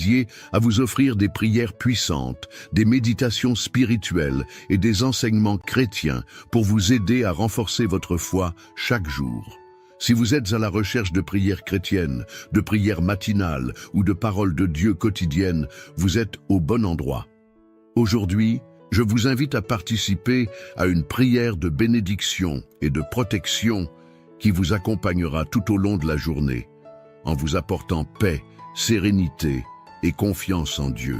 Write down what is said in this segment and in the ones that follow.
dédié à vous offrir des prières puissantes, des méditations spirituelles et des enseignements chrétiens pour vous aider à renforcer votre foi chaque jour. Si vous êtes à la recherche de prières chrétiennes, de prières matinales ou de paroles de Dieu quotidiennes, vous êtes au bon endroit. Aujourd'hui, je vous invite à participer à une prière de bénédiction et de protection qui vous accompagnera tout au long de la journée, en vous apportant paix, sérénité et confiance en Dieu.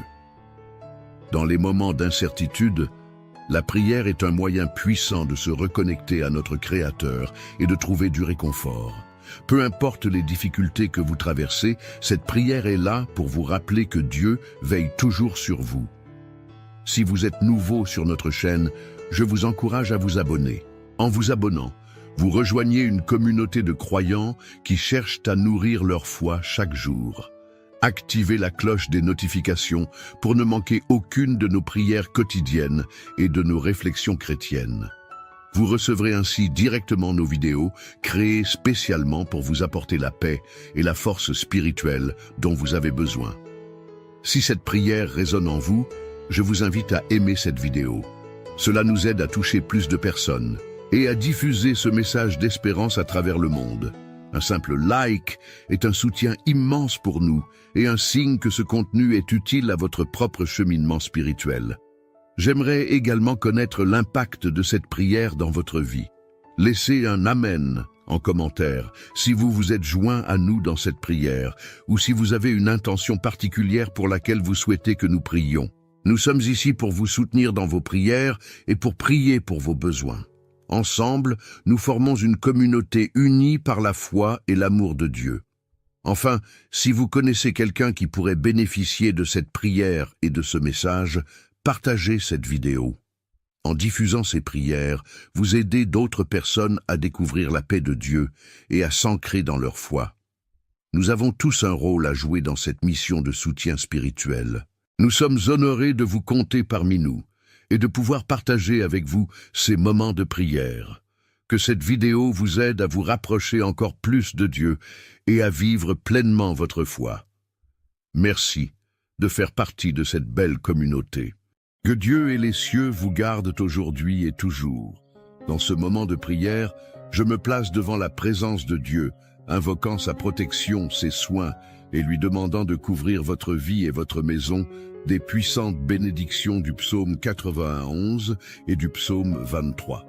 Dans les moments d'incertitude, la prière est un moyen puissant de se reconnecter à notre Créateur et de trouver du réconfort. Peu importe les difficultés que vous traversez, cette prière est là pour vous rappeler que Dieu veille toujours sur vous. Si vous êtes nouveau sur notre chaîne, je vous encourage à vous abonner. En vous abonnant, vous rejoignez une communauté de croyants qui cherchent à nourrir leur foi chaque jour. Activez la cloche des notifications pour ne manquer aucune de nos prières quotidiennes et de nos réflexions chrétiennes. Vous recevrez ainsi directement nos vidéos créées spécialement pour vous apporter la paix et la force spirituelle dont vous avez besoin. Si cette prière résonne en vous, je vous invite à aimer cette vidéo. Cela nous aide à toucher plus de personnes et à diffuser ce message d'espérance à travers le monde. Un simple like est un soutien immense pour nous et un signe que ce contenu est utile à votre propre cheminement spirituel. J'aimerais également connaître l'impact de cette prière dans votre vie. Laissez un Amen en commentaire si vous vous êtes joint à nous dans cette prière ou si vous avez une intention particulière pour laquelle vous souhaitez que nous prions. Nous sommes ici pour vous soutenir dans vos prières et pour prier pour vos besoins. Ensemble, nous formons une communauté unie par la foi et l'amour de Dieu. Enfin, si vous connaissez quelqu'un qui pourrait bénéficier de cette prière et de ce message, partagez cette vidéo. En diffusant ces prières, vous aidez d'autres personnes à découvrir la paix de Dieu et à s'ancrer dans leur foi. Nous avons tous un rôle à jouer dans cette mission de soutien spirituel. Nous sommes honorés de vous compter parmi nous et de pouvoir partager avec vous ces moments de prière. Que cette vidéo vous aide à vous rapprocher encore plus de Dieu et à vivre pleinement votre foi. Merci de faire partie de cette belle communauté. Que Dieu et les cieux vous gardent aujourd'hui et toujours. Dans ce moment de prière, je me place devant la présence de Dieu, invoquant sa protection, ses soins, et lui demandant de couvrir votre vie et votre maison des puissantes bénédictions du psaume 91 et du psaume 23.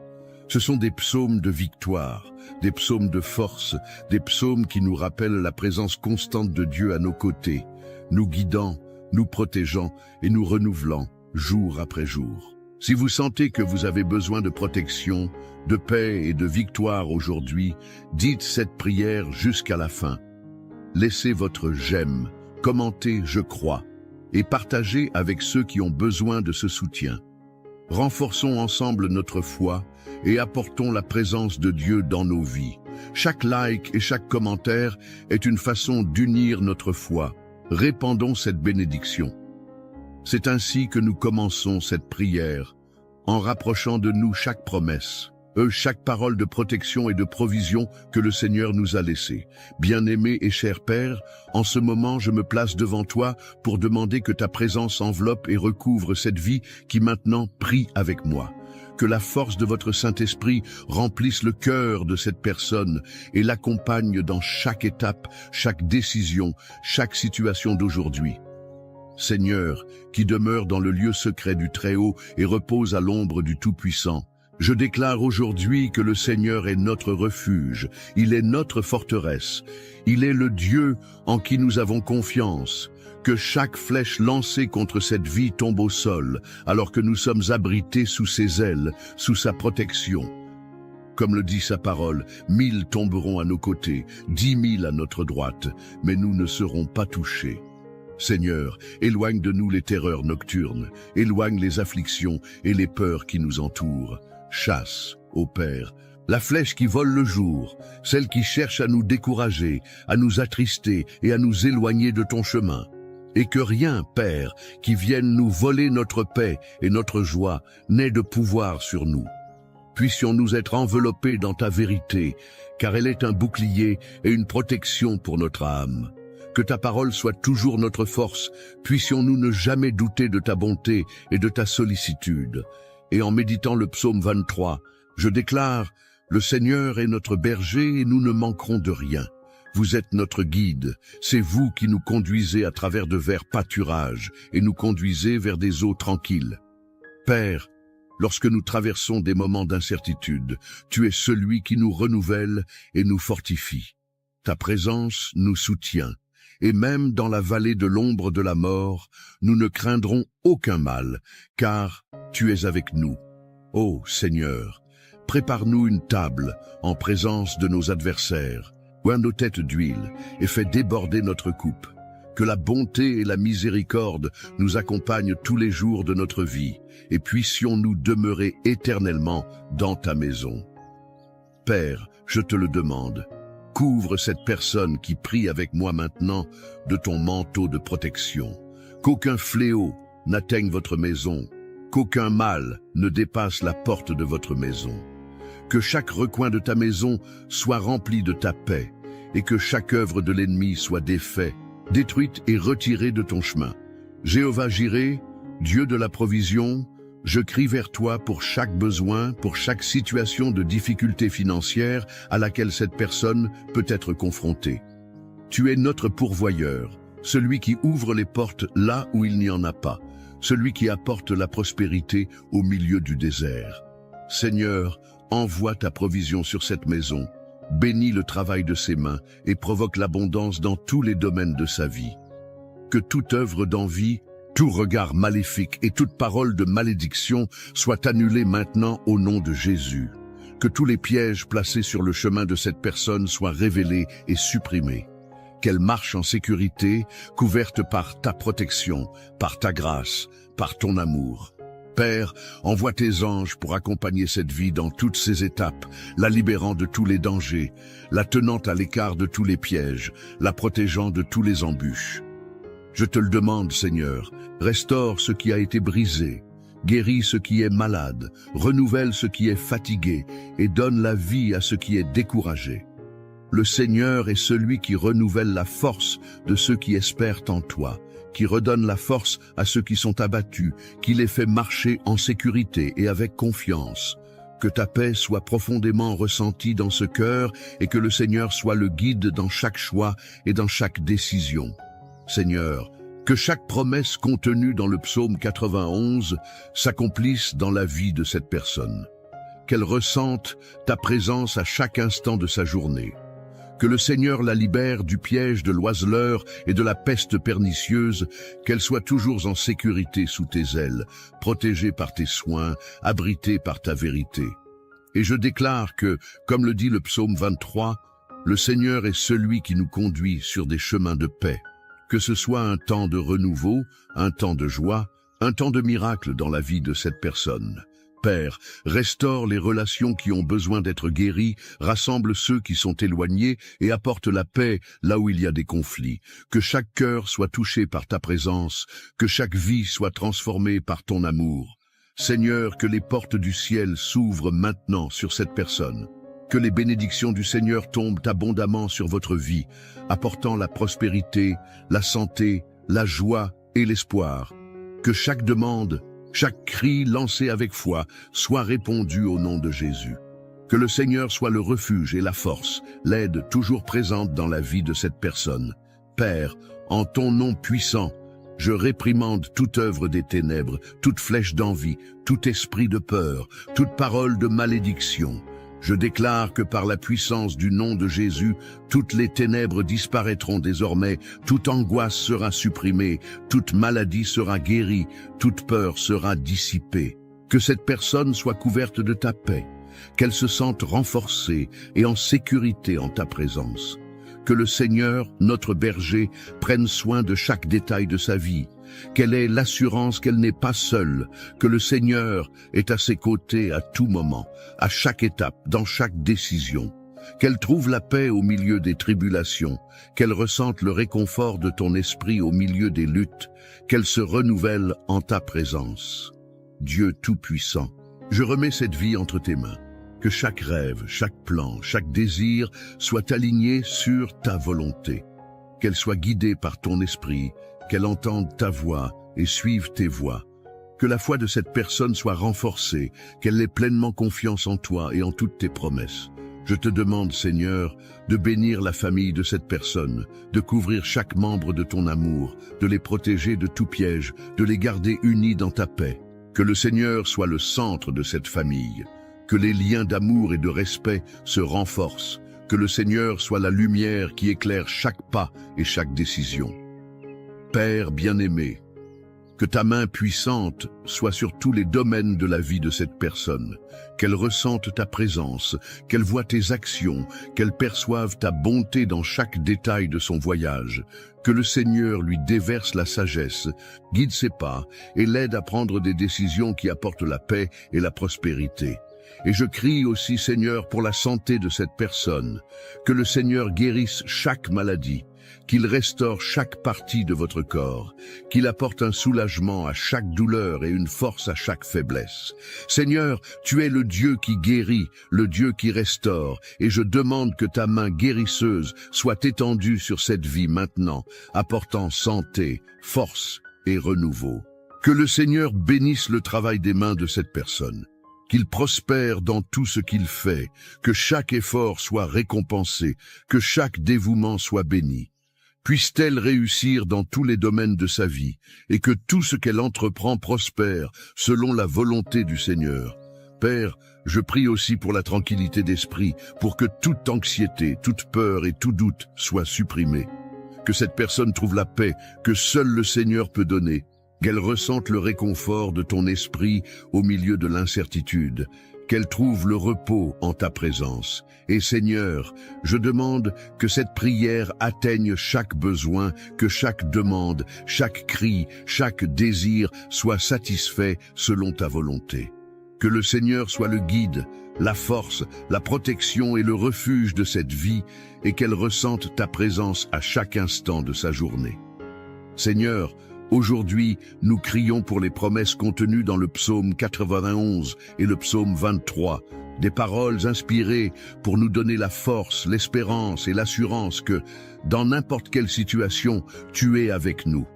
Ce sont des psaumes de victoire, des psaumes de force, des psaumes qui nous rappellent la présence constante de Dieu à nos côtés, nous guidant, nous protégeant et nous renouvelant jour après jour. Si vous sentez que vous avez besoin de protection, de paix et de victoire aujourd'hui, dites cette prière jusqu'à la fin. Laissez votre j'aime, commentez je crois et partagez avec ceux qui ont besoin de ce soutien. Renforçons ensemble notre foi et apportons la présence de Dieu dans nos vies. Chaque like et chaque commentaire est une façon d'unir notre foi. Répandons cette bénédiction. C'est ainsi que nous commençons cette prière, en rapprochant de nous chaque promesse, chaque parole de protection et de provision que le Seigneur nous a laissée. Bien-aimé et cher Père, en ce moment je me place devant toi pour demander que ta présence enveloppe et recouvre cette vie qui maintenant prie avec moi. Que la force de votre Saint-Esprit remplisse le cœur de cette personne et l'accompagne dans chaque étape, chaque décision, chaque situation d'aujourd'hui. Seigneur, qui demeure dans le lieu secret du Très-Haut et repose à l'ombre du Tout-Puissant, je déclare aujourd'hui que le Seigneur est notre refuge, il est notre forteresse, il est le Dieu en qui nous avons confiance. Que chaque flèche lancée contre cette vie tombe au sol, alors que nous sommes abrités sous ses ailes, sous sa protection. Comme le dit sa parole, 1000 tomberont à nos côtés, 10 000 à notre droite, mais nous ne serons pas touchés. Seigneur, éloigne de nous les terreurs nocturnes, éloigne les afflictions et les peurs qui nous entourent. Chasse, ô Père, la flèche qui vole le jour, celle qui cherche à nous décourager, à nous attrister et à nous éloigner de ton chemin. Et que rien, Père, qui vienne nous voler notre paix et notre joie, n'ait de pouvoir sur nous. Puissions-nous être enveloppés dans ta vérité, car elle est un bouclier et une protection pour notre âme. Que ta parole soit toujours notre force. Puissions-nous ne jamais douter de ta bonté et de ta sollicitude. Et en méditant le psaume 23, je déclare, le Seigneur est notre berger et nous ne manquerons de rien. Vous êtes notre guide, c'est vous qui nous conduisez à travers de verts pâturages et nous conduisez vers des eaux tranquilles. Père, lorsque nous traversons des moments d'incertitude, tu es celui qui nous renouvelle et nous fortifie. Ta présence nous soutient, et même dans la vallée de l'ombre de la mort, nous ne craindrons aucun mal, car tu es avec nous. Ô Seigneur, prépare-nous une table en présence de nos adversaires, oint nos têtes d'huile et fais déborder notre coupe. Que la bonté et la miséricorde nous accompagnent tous les jours de notre vie, et puissions-nous demeurer éternellement dans ta maison. Père, je te le demande, couvre cette personne qui prie avec moi maintenant de ton manteau de protection. Qu'aucun fléau n'atteigne votre maison, qu'aucun mal ne dépasse la porte de votre maison. Que chaque recoin de ta maison soit rempli de ta paix, et que chaque œuvre de l'ennemi soit défaite, détruite et retirée de ton chemin. Jéhovah Jireh, Dieu de la provision, je crie vers toi pour chaque besoin, pour chaque situation de difficulté financière à laquelle cette personne peut être confrontée. Tu es notre pourvoyeur, celui qui ouvre les portes là où il n'y en a pas, celui qui apporte la prospérité au milieu du désert. Seigneur, envoie ta provision sur cette maison, bénis le travail de ses mains et provoque l'abondance dans tous les domaines de sa vie. Que toute œuvre d'envie, tout regard maléfique et toute parole de malédiction soit annulée maintenant au nom de Jésus. Que tous les pièges placés sur le chemin de cette personne soient révélés et supprimés. Qu'elle marche en sécurité, couverte par ta protection, par ta grâce, par ton amour. Père, envoie tes anges pour accompagner cette vie dans toutes ses étapes, la libérant de tous les dangers, la tenant à l'écart de tous les pièges, la protégeant de tous les embûches. Je te le demande, Seigneur, restaure ce qui a été brisé, guéris ce qui est malade, renouvelle ce qui est fatigué et donne la vie à ce qui est découragé. Le Seigneur est celui qui renouvelle la force de ceux qui espèrent en toi, qui redonne la force à ceux qui sont abattus, qui les fait marcher en sécurité et avec confiance. Que ta paix soit profondément ressentie dans ce cœur et que le Seigneur soit le guide dans chaque choix et dans chaque décision. Seigneur, que chaque promesse contenue dans le psaume 91 s'accomplisse dans la vie de cette personne. Qu'elle ressente ta présence à chaque instant de sa journée. Que le Seigneur la libère du piège de l'oiseleur et de la peste pernicieuse, qu'elle soit toujours en sécurité sous tes ailes, protégée par tes soins, abritée par ta vérité. Et je déclare que, comme le dit le psaume 23, le Seigneur est celui qui nous conduit sur des chemins de paix. Que ce soit un temps de renouveau, un temps de joie, un temps de miracle dans la vie de cette personne. Père, restaure les relations qui ont besoin d'être guéries, rassemble ceux qui sont éloignés et apporte la paix là où il y a des conflits. Que chaque cœur soit touché par ta présence, que chaque vie soit transformée par ton amour. Seigneur, que les portes du ciel s'ouvrent maintenant sur cette personne. Que les bénédictions du Seigneur tombent abondamment sur votre vie, apportant la prospérité, la santé, la joie et l'espoir. Que chaque demande, chaque cri lancé avec foi soit répondu au nom de Jésus. Que le Seigneur soit le refuge et la force, l'aide toujours présente dans la vie de cette personne. Père, en ton nom puissant, je réprimande toute œuvre des ténèbres, toute flèche d'envie, tout esprit de peur, toute parole de malédiction. Je déclare que par la puissance du nom de Jésus, toutes les ténèbres disparaîtront désormais, toute angoisse sera supprimée, toute maladie sera guérie, toute peur sera dissipée. Que cette personne soit couverte de ta paix, qu'elle se sente renforcée et en sécurité en ta présence. Que le Seigneur, notre berger, prenne soin de chaque détail de sa vie, qu'elle ait l'assurance qu'elle n'est pas seule, que le Seigneur est à ses côtés à tout moment, à chaque étape, dans chaque décision, qu'elle trouve la paix au milieu des tribulations, qu'elle ressente le réconfort de ton esprit au milieu des luttes, qu'elle se renouvelle en ta présence. Dieu Tout-Puissant, je remets cette vie entre tes mains. Que chaque rêve, chaque plan, chaque désir soit aligné sur ta volonté. qu'elle soit guidée par ton esprit, qu'elle entende ta voix et suive tes voies. Que la foi de cette personne soit renforcée, qu'elle ait pleinement confiance en toi et en toutes tes promesses. Je te demande, Seigneur, de bénir la famille de cette personne, de couvrir chaque membre de ton amour, de les protéger de tout piège, de les garder unis dans ta paix. Que le Seigneur soit le centre de cette famille, que les liens d'amour et de respect se renforcent, que le Seigneur soit la lumière qui éclaire chaque pas et chaque décision. Père bien-aimé, que ta main puissante soit sur tous les domaines de la vie de cette personne, qu'elle ressente ta présence, qu'elle voie tes actions, qu'elle perçoive ta bonté dans chaque détail de son voyage, que le Seigneur lui déverse la sagesse, guide ses pas et l'aide à prendre des décisions qui apportent la paix et la prospérité. Et je crie aussi, Seigneur, pour la santé de cette personne, que le Seigneur guérisse chaque maladie, qu'il restaure chaque partie de votre corps, qu'il apporte un soulagement à chaque douleur et une force à chaque faiblesse. Seigneur, tu es le Dieu qui guérit, le Dieu qui restaure, et je demande que ta main guérisseuse soit étendue sur cette vie maintenant, apportant santé, force et renouveau. Que le Seigneur bénisse le travail des mains de cette personne, qu'il prospère dans tout ce qu'il fait, que chaque effort soit récompensé, que chaque dévouement soit béni. Puisse-t-elle réussir dans tous les domaines de sa vie, et que tout ce qu'elle entreprend prospère selon la volonté du Seigneur. Père, je prie aussi pour la tranquillité d'esprit, pour que toute anxiété, toute peur et tout doute soient supprimés. Que cette personne trouve la paix que seul le Seigneur peut donner, qu'elle ressente le réconfort de ton esprit au milieu de l'incertitude, qu'elle trouve le repos en ta présence. Et Seigneur, je demande que cette prière atteigne chaque besoin, que chaque demande, chaque cri, chaque désir soit satisfait selon ta volonté. Que le Seigneur soit le guide, la force, la protection et le refuge de cette vie, et qu'elle ressente ta présence à chaque instant de sa journée. Seigneur, aujourd'hui, nous crions pour les promesses contenues dans le psaume 91 et le psaume 23, des paroles inspirées pour nous donner la force, l'espérance et l'assurance que, dans n'importe quelle situation, tu es avec nous.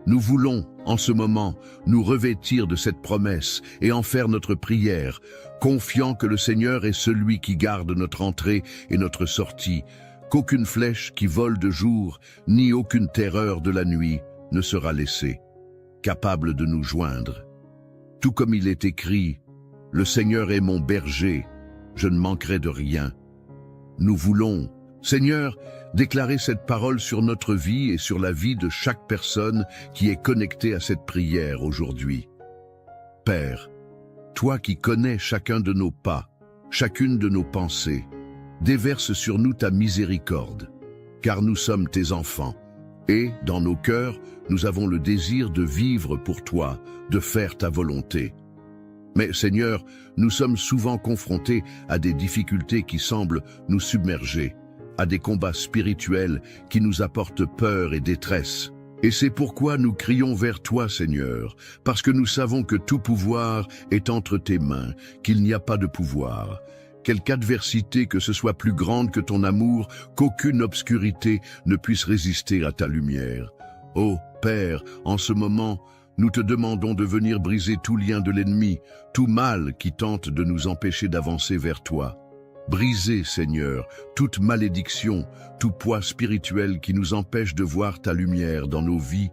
Nous voulons, en ce moment, nous revêtir de cette promesse et en faire notre prière, confiant que le Seigneur est celui qui garde notre entrée et notre sortie, qu'aucune flèche qui vole de jour, ni aucune terreur de la nuit, ne sera laissé, capable de nous joindre. Tout comme il est écrit, « Le Seigneur est mon berger, je ne manquerai de rien ». Nous voulons, Seigneur, déclarer cette parole sur notre vie et sur la vie de chaque personne qui est connectée à cette prière aujourd'hui. Père, toi qui connais chacun de nos pas, chacune de nos pensées, déverse sur nous ta miséricorde, car nous sommes tes enfants. Et, dans nos cœurs, nous avons le désir de vivre pour toi, de faire ta volonté. Mais, Seigneur, nous sommes souvent confrontés à des difficultés qui semblent nous submerger, à des combats spirituels qui nous apportent peur et détresse. Et c'est pourquoi nous crions vers toi, Seigneur, parce que nous savons que tout pouvoir est entre tes mains, qu'il n'y a pas de pouvoir. Quelque adversité que ce soit plus grande que ton amour, qu'aucune obscurité ne puisse résister à ta lumière. Ô Père, en ce moment, nous te demandons de venir briser tout lien de l'ennemi, tout mal qui tente de nous empêcher d'avancer vers toi. Briser, Seigneur, toute malédiction, tout poids spirituel qui nous empêche de voir ta lumière dans nos vies,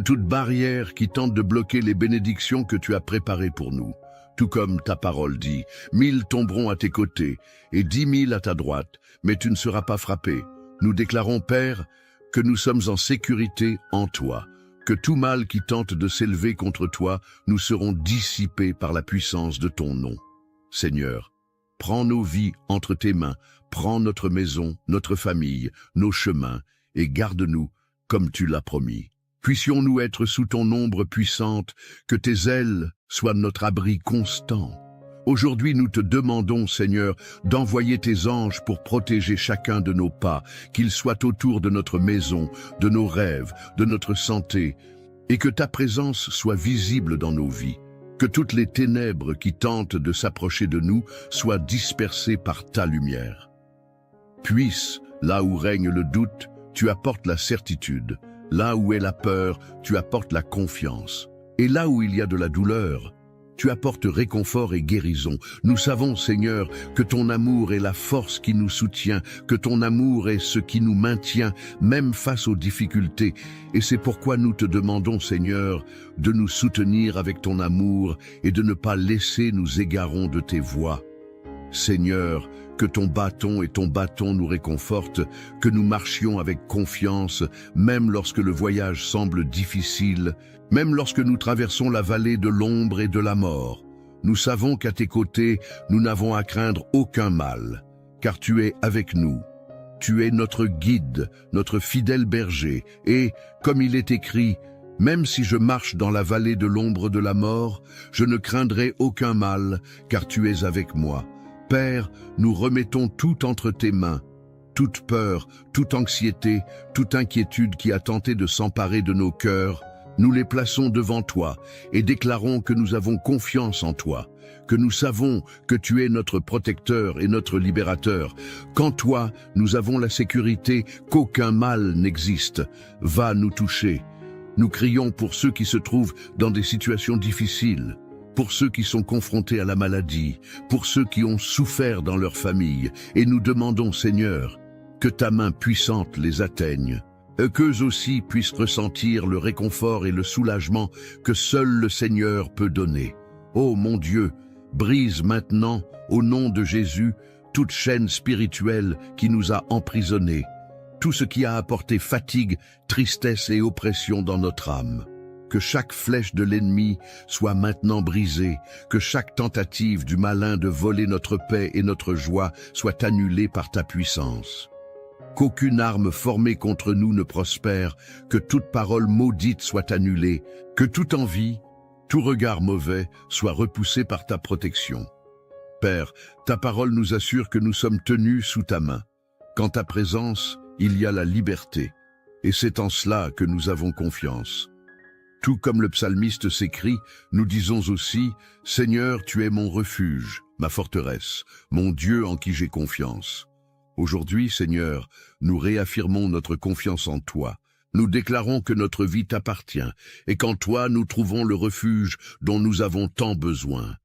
toute barrière qui tente de bloquer les bénédictions que tu as préparées pour nous. Tout comme ta parole dit, 1000 tomberont à tes côtés et 10 000 à ta droite, mais tu ne seras pas frappé. Nous déclarons, Père, que nous sommes en sécurité en toi, que tout mal qui tente de s'élever contre toi, nous serons dissipés par la puissance de ton nom. Seigneur, prends nos vies entre tes mains, prends notre maison, notre famille, nos chemins, et garde-nous comme tu l'as promis. Puissions-nous être sous ton ombre puissante, que tes ailes soient notre abri constant. Aujourd'hui, nous te demandons, Seigneur, d'envoyer tes anges pour protéger chacun de nos pas, qu'ils soient autour de notre maison, de nos rêves, de notre santé, et que ta présence soit visible dans nos vies. Que toutes les ténèbres qui tentent de s'approcher de nous soient dispersées par ta lumière. Puisse, là où règne le doute, tu apportes la certitude. Là où est la peur, tu apportes la confiance. Et là où il y a de la douleur, tu apportes réconfort et guérison. Nous savons, Seigneur, que ton amour est la force qui nous soutient, que ton amour est ce qui nous maintient, même face aux difficultés. Et c'est pourquoi nous te demandons, Seigneur, de nous soutenir avec ton amour et de ne pas laisser nous égarons de tes voies. Seigneur, que ton bâton nous réconfortent, que nous marchions avec confiance, même lorsque le voyage semble difficile, même lorsque nous traversons la vallée de l'ombre et de la mort. Nous savons qu'à tes côtés, nous n'avons à craindre aucun mal, car tu es avec nous. Tu es notre guide, notre fidèle berger, et, comme il est écrit, « Même si je marche dans la vallée de l'ombre de la mort, je ne craindrai aucun mal, car tu es avec moi. » Père, nous remettons tout entre tes mains, toute peur, toute anxiété, toute inquiétude qui a tenté de s'emparer de nos cœurs, nous les plaçons devant toi et déclarons que nous avons confiance en toi, que nous savons que tu es notre protecteur et notre libérateur, qu'en toi nous avons la sécurité qu'aucun mal n'existe. Va nous toucher. Nous crions pour ceux qui se trouvent dans des situations difficiles, pour ceux qui sont confrontés à la maladie, pour ceux qui ont souffert dans leur famille, et nous demandons, Seigneur, que ta main puissante les atteigne, qu'eux aussi puissent ressentir le réconfort et le soulagement que seul le Seigneur peut donner. Ô mon Dieu, brise maintenant, au nom de Jésus, toute chaîne spirituelle qui nous a emprisonnés, tout ce qui a apporté fatigue, tristesse et oppression dans notre âme. Que chaque flèche de l'ennemi soit maintenant brisée, que chaque tentative du malin de voler notre paix et notre joie soit annulée par ta puissance. Qu'aucune arme formée contre nous ne prospère, que toute parole maudite soit annulée, que toute envie, tout regard mauvais soit repoussé par ta protection. Père, ta parole nous assure que nous sommes tenus sous ta main. Qu'en ta présence, il y a la liberté, et c'est en cela que nous avons confiance. Tout comme le psalmiste s'écrie, nous disons aussi « Seigneur, tu es mon refuge, ma forteresse, mon Dieu en qui j'ai confiance ». Aujourd'hui, Seigneur, nous réaffirmons notre confiance en toi. Nous déclarons que notre vie t'appartient et qu'en toi nous trouvons le refuge dont nous avons tant besoin.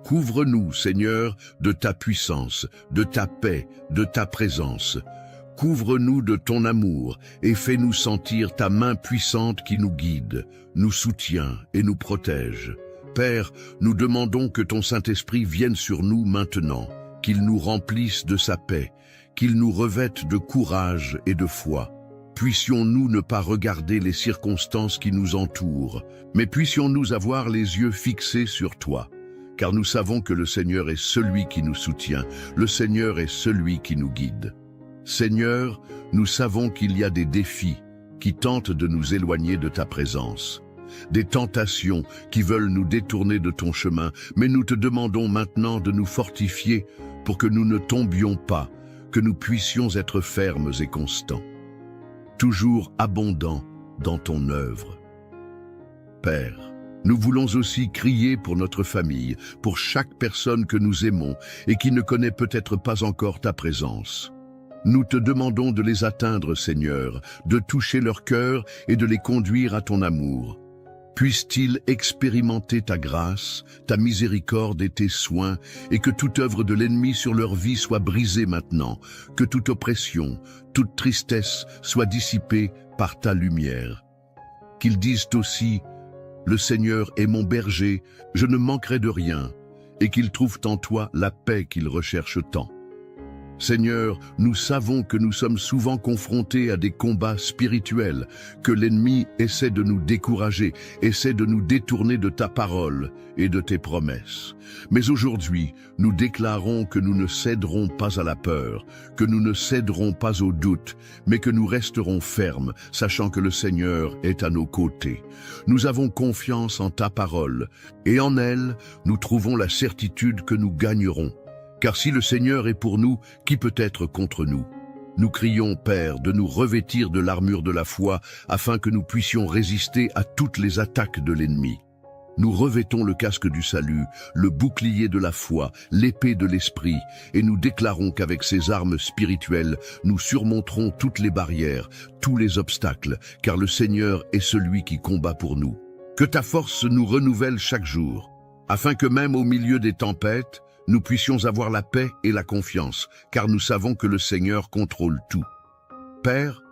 Couvre-nous, Seigneur, de ta puissance, de ta paix, de ta présence. Couvre-nous de ton amour et fais-nous sentir ta main puissante qui nous guide, nous soutient et nous protège. Père, nous demandons que ton Saint-Esprit vienne sur nous maintenant, qu'il nous remplisse de sa paix, qu'il nous revête de courage et de foi. Puissions-nous ne pas regarder les circonstances qui nous entourent, mais puissions-nous avoir les yeux fixés sur toi, car nous savons que le Seigneur est celui qui nous soutient, le Seigneur est celui qui nous guide. Seigneur, nous savons qu'il y a des défis qui tentent de nous éloigner de ta présence, des tentations qui veulent nous détourner de ton chemin, mais nous te demandons maintenant de nous fortifier pour que nous ne tombions pas, que nous puissions être fermes et constants, toujours abondants dans ton œuvre. Père, nous voulons aussi crier pour notre famille, pour chaque personne que nous aimons et qui ne connaît peut-être pas encore ta présence. Nous te demandons de les atteindre, Seigneur, de toucher leur cœur et de les conduire à ton amour. Puissent-ils expérimenter ta grâce, ta miséricorde et tes soins, et que toute œuvre de l'ennemi sur leur vie soit brisée maintenant, que toute oppression, toute tristesse soit dissipée par ta lumière. Qu'ils disent aussi « Le Seigneur est mon berger, je ne manquerai de rien », et qu'ils trouvent en toi la paix qu'ils recherchent tant. Seigneur, nous savons que nous sommes souvent confrontés à des combats spirituels, que l'ennemi essaie de nous décourager, essaie de nous détourner de ta parole et de tes promesses. Mais aujourd'hui, nous déclarons que nous ne céderons pas à la peur, que nous ne céderons pas au doute, mais que nous resterons fermes, sachant que le Seigneur est à nos côtés. Nous avons confiance en ta parole, et en elle, nous trouvons la certitude que nous gagnerons. Car si le Seigneur est pour nous, qui peut être contre nous? Nous crions, Père, de nous revêtir de l'armure de la foi, afin que nous puissions résister à toutes les attaques de l'ennemi. Nous revêtons le casque du salut, le bouclier de la foi, l'épée de l'esprit, et nous déclarons qu'avec ces armes spirituelles, nous surmonterons toutes les barrières, tous les obstacles, car le Seigneur est celui qui combat pour nous. Que ta force nous renouvelle chaque jour, afin que même au milieu des tempêtes, nous puissions avoir la paix et la confiance, car nous savons que le Seigneur contrôle tout. Père,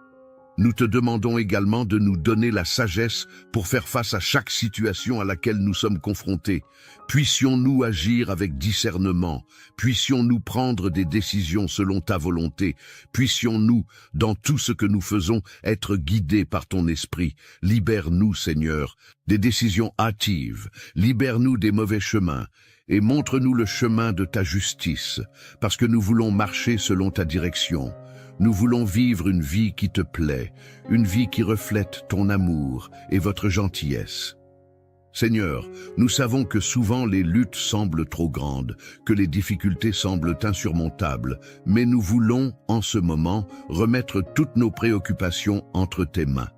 nous te demandons également de nous donner la sagesse pour faire face à chaque situation à laquelle nous sommes confrontés. Puissions-nous agir avec discernement, puissions-nous prendre des décisions selon ta volonté, puissions-nous, dans tout ce que nous faisons, être guidés par ton esprit. Libère-nous, Seigneur, des décisions hâtives, libère-nous des mauvais chemins, et montre-nous le chemin de ta justice, parce que nous voulons marcher selon ta direction. Nous voulons vivre une vie qui te plaît, une vie qui reflète ton amour et votre gentillesse. Seigneur, nous savons que souvent les luttes semblent trop grandes, que les difficultés semblent insurmontables, mais nous voulons, en ce moment, remettre toutes nos préoccupations entre tes mains.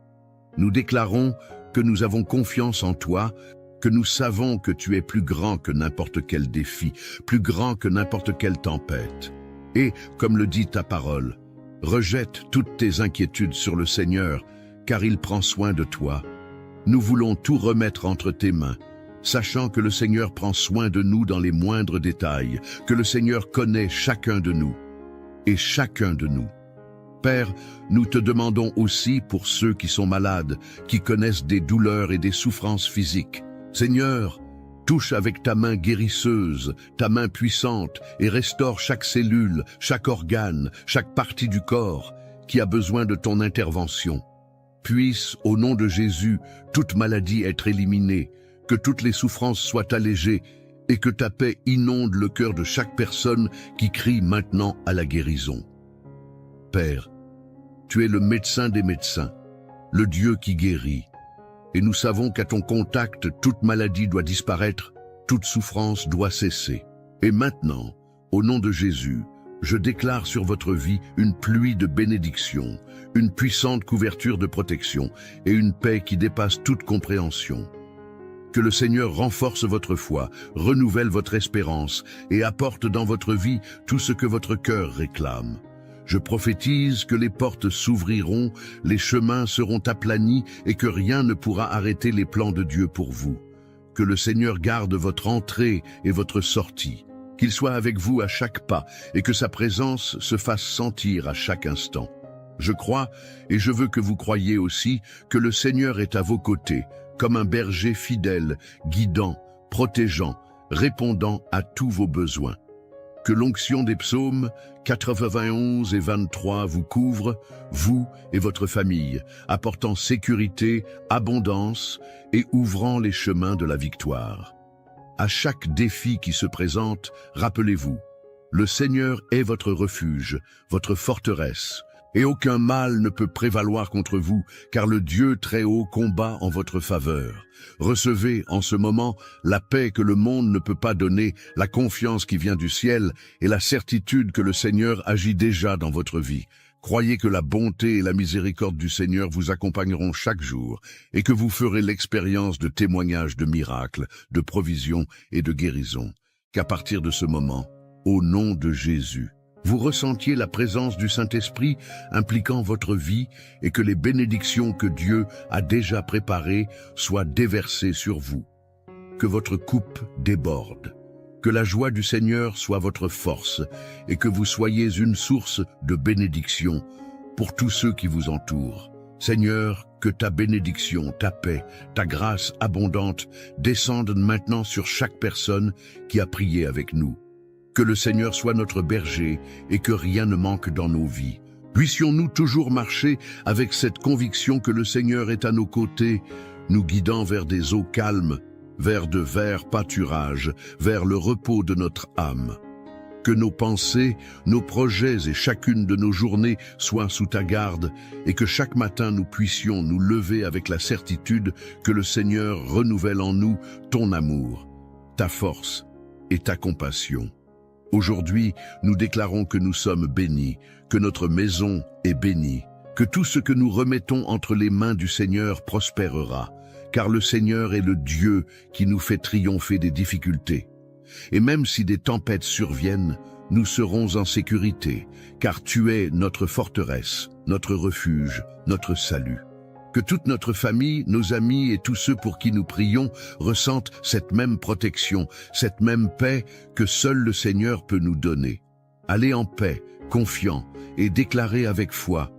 Nous déclarons que nous avons confiance en toi, que nous savons que tu es plus grand que n'importe quel défi, plus grand que n'importe quelle tempête. Et, comme le dit ta parole, rejette toutes tes inquiétudes sur le Seigneur, car il prend soin de toi. Nous voulons tout remettre entre tes mains, sachant que le Seigneur prend soin de nous dans les moindres détails, que le Seigneur connaît chacun de nous, et chacun de nous. Père, nous te demandons aussi pour ceux qui sont malades, qui connaissent des douleurs et des souffrances physiques. Seigneur, touche avec ta main guérisseuse, ta main puissante, et restaure chaque cellule, chaque organe, chaque partie du corps qui a besoin de ton intervention. Puisse, au nom de Jésus, toute maladie être éliminée, que toutes les souffrances soient allégées, et que ta paix inonde le cœur de chaque personne qui crie maintenant à la guérison. Père, tu es le médecin des médecins, le Dieu qui guérit. Et nous savons qu'à ton contact, toute maladie doit disparaître, toute souffrance doit cesser. Et maintenant, au nom de Jésus, je déclare sur votre vie une pluie de bénédictions, une puissante couverture de protection et une paix qui dépasse toute compréhension. Que le Seigneur renforce votre foi, renouvelle votre espérance et apporte dans votre vie tout ce que votre cœur réclame. Je prophétise que les portes s'ouvriront, les chemins seront aplanis et que rien ne pourra arrêter les plans de Dieu pour vous. Que le Seigneur garde votre entrée et votre sortie, qu'il soit avec vous à chaque pas et que sa présence se fasse sentir à chaque instant. Je crois, et je veux que vous croyiez aussi, que le Seigneur est à vos côtés, comme un berger fidèle, guidant, protégeant, répondant à tous vos besoins. Que l'onction des psaumes 91 et 23 vous couvre, vous et votre famille, apportant sécurité, abondance et ouvrant les chemins de la victoire. À chaque défi qui se présente, rappelez-vous, le Seigneur est votre refuge, votre forteresse, et aucun mal ne peut prévaloir contre vous, car le Dieu très haut combat en votre faveur. Recevez en ce moment la paix que le monde ne peut pas donner, la confiance qui vient du ciel et la certitude que le Seigneur agit déjà dans votre vie. Croyez que la bonté et la miséricorde du Seigneur vous accompagneront chaque jour et que vous ferez l'expérience de témoignages de miracles, de provisions et de guérisons. Qu'à partir de ce moment, au nom de Jésus, vous ressentiez la présence du Saint-Esprit impliquant votre vie et que les bénédictions que Dieu a déjà préparées soient déversées sur vous. Que votre coupe déborde, que la joie du Seigneur soit votre force et que vous soyez une source de bénédiction pour tous ceux qui vous entourent. Seigneur, que ta bénédiction, ta paix, ta grâce abondante descendent maintenant sur chaque personne qui a prié avec nous. Que le Seigneur soit notre berger et que rien ne manque dans nos vies. Puissions-nous toujours marcher avec cette conviction que le Seigneur est à nos côtés, nous guidant vers des eaux calmes, vers de verts pâturages, vers le repos de notre âme. Que nos pensées, nos projets et chacune de nos journées soient sous ta garde et que chaque matin nous puissions nous lever avec la certitude que le Seigneur renouvelle en nous ton amour, ta force et ta compassion. Aujourd'hui, nous déclarons que nous sommes bénis, que notre maison est bénie, que tout ce que nous remettons entre les mains du Seigneur prospérera, car le Seigneur est le Dieu qui nous fait triompher des difficultés. Et même si des tempêtes surviennent, nous serons en sécurité, car tu es notre forteresse, notre refuge, notre salut. Que toute notre famille, nos amis et tous ceux pour qui nous prions ressentent cette même protection, cette même paix que seul le Seigneur peut nous donner. Allez en paix, confiant, et déclarez avec foi: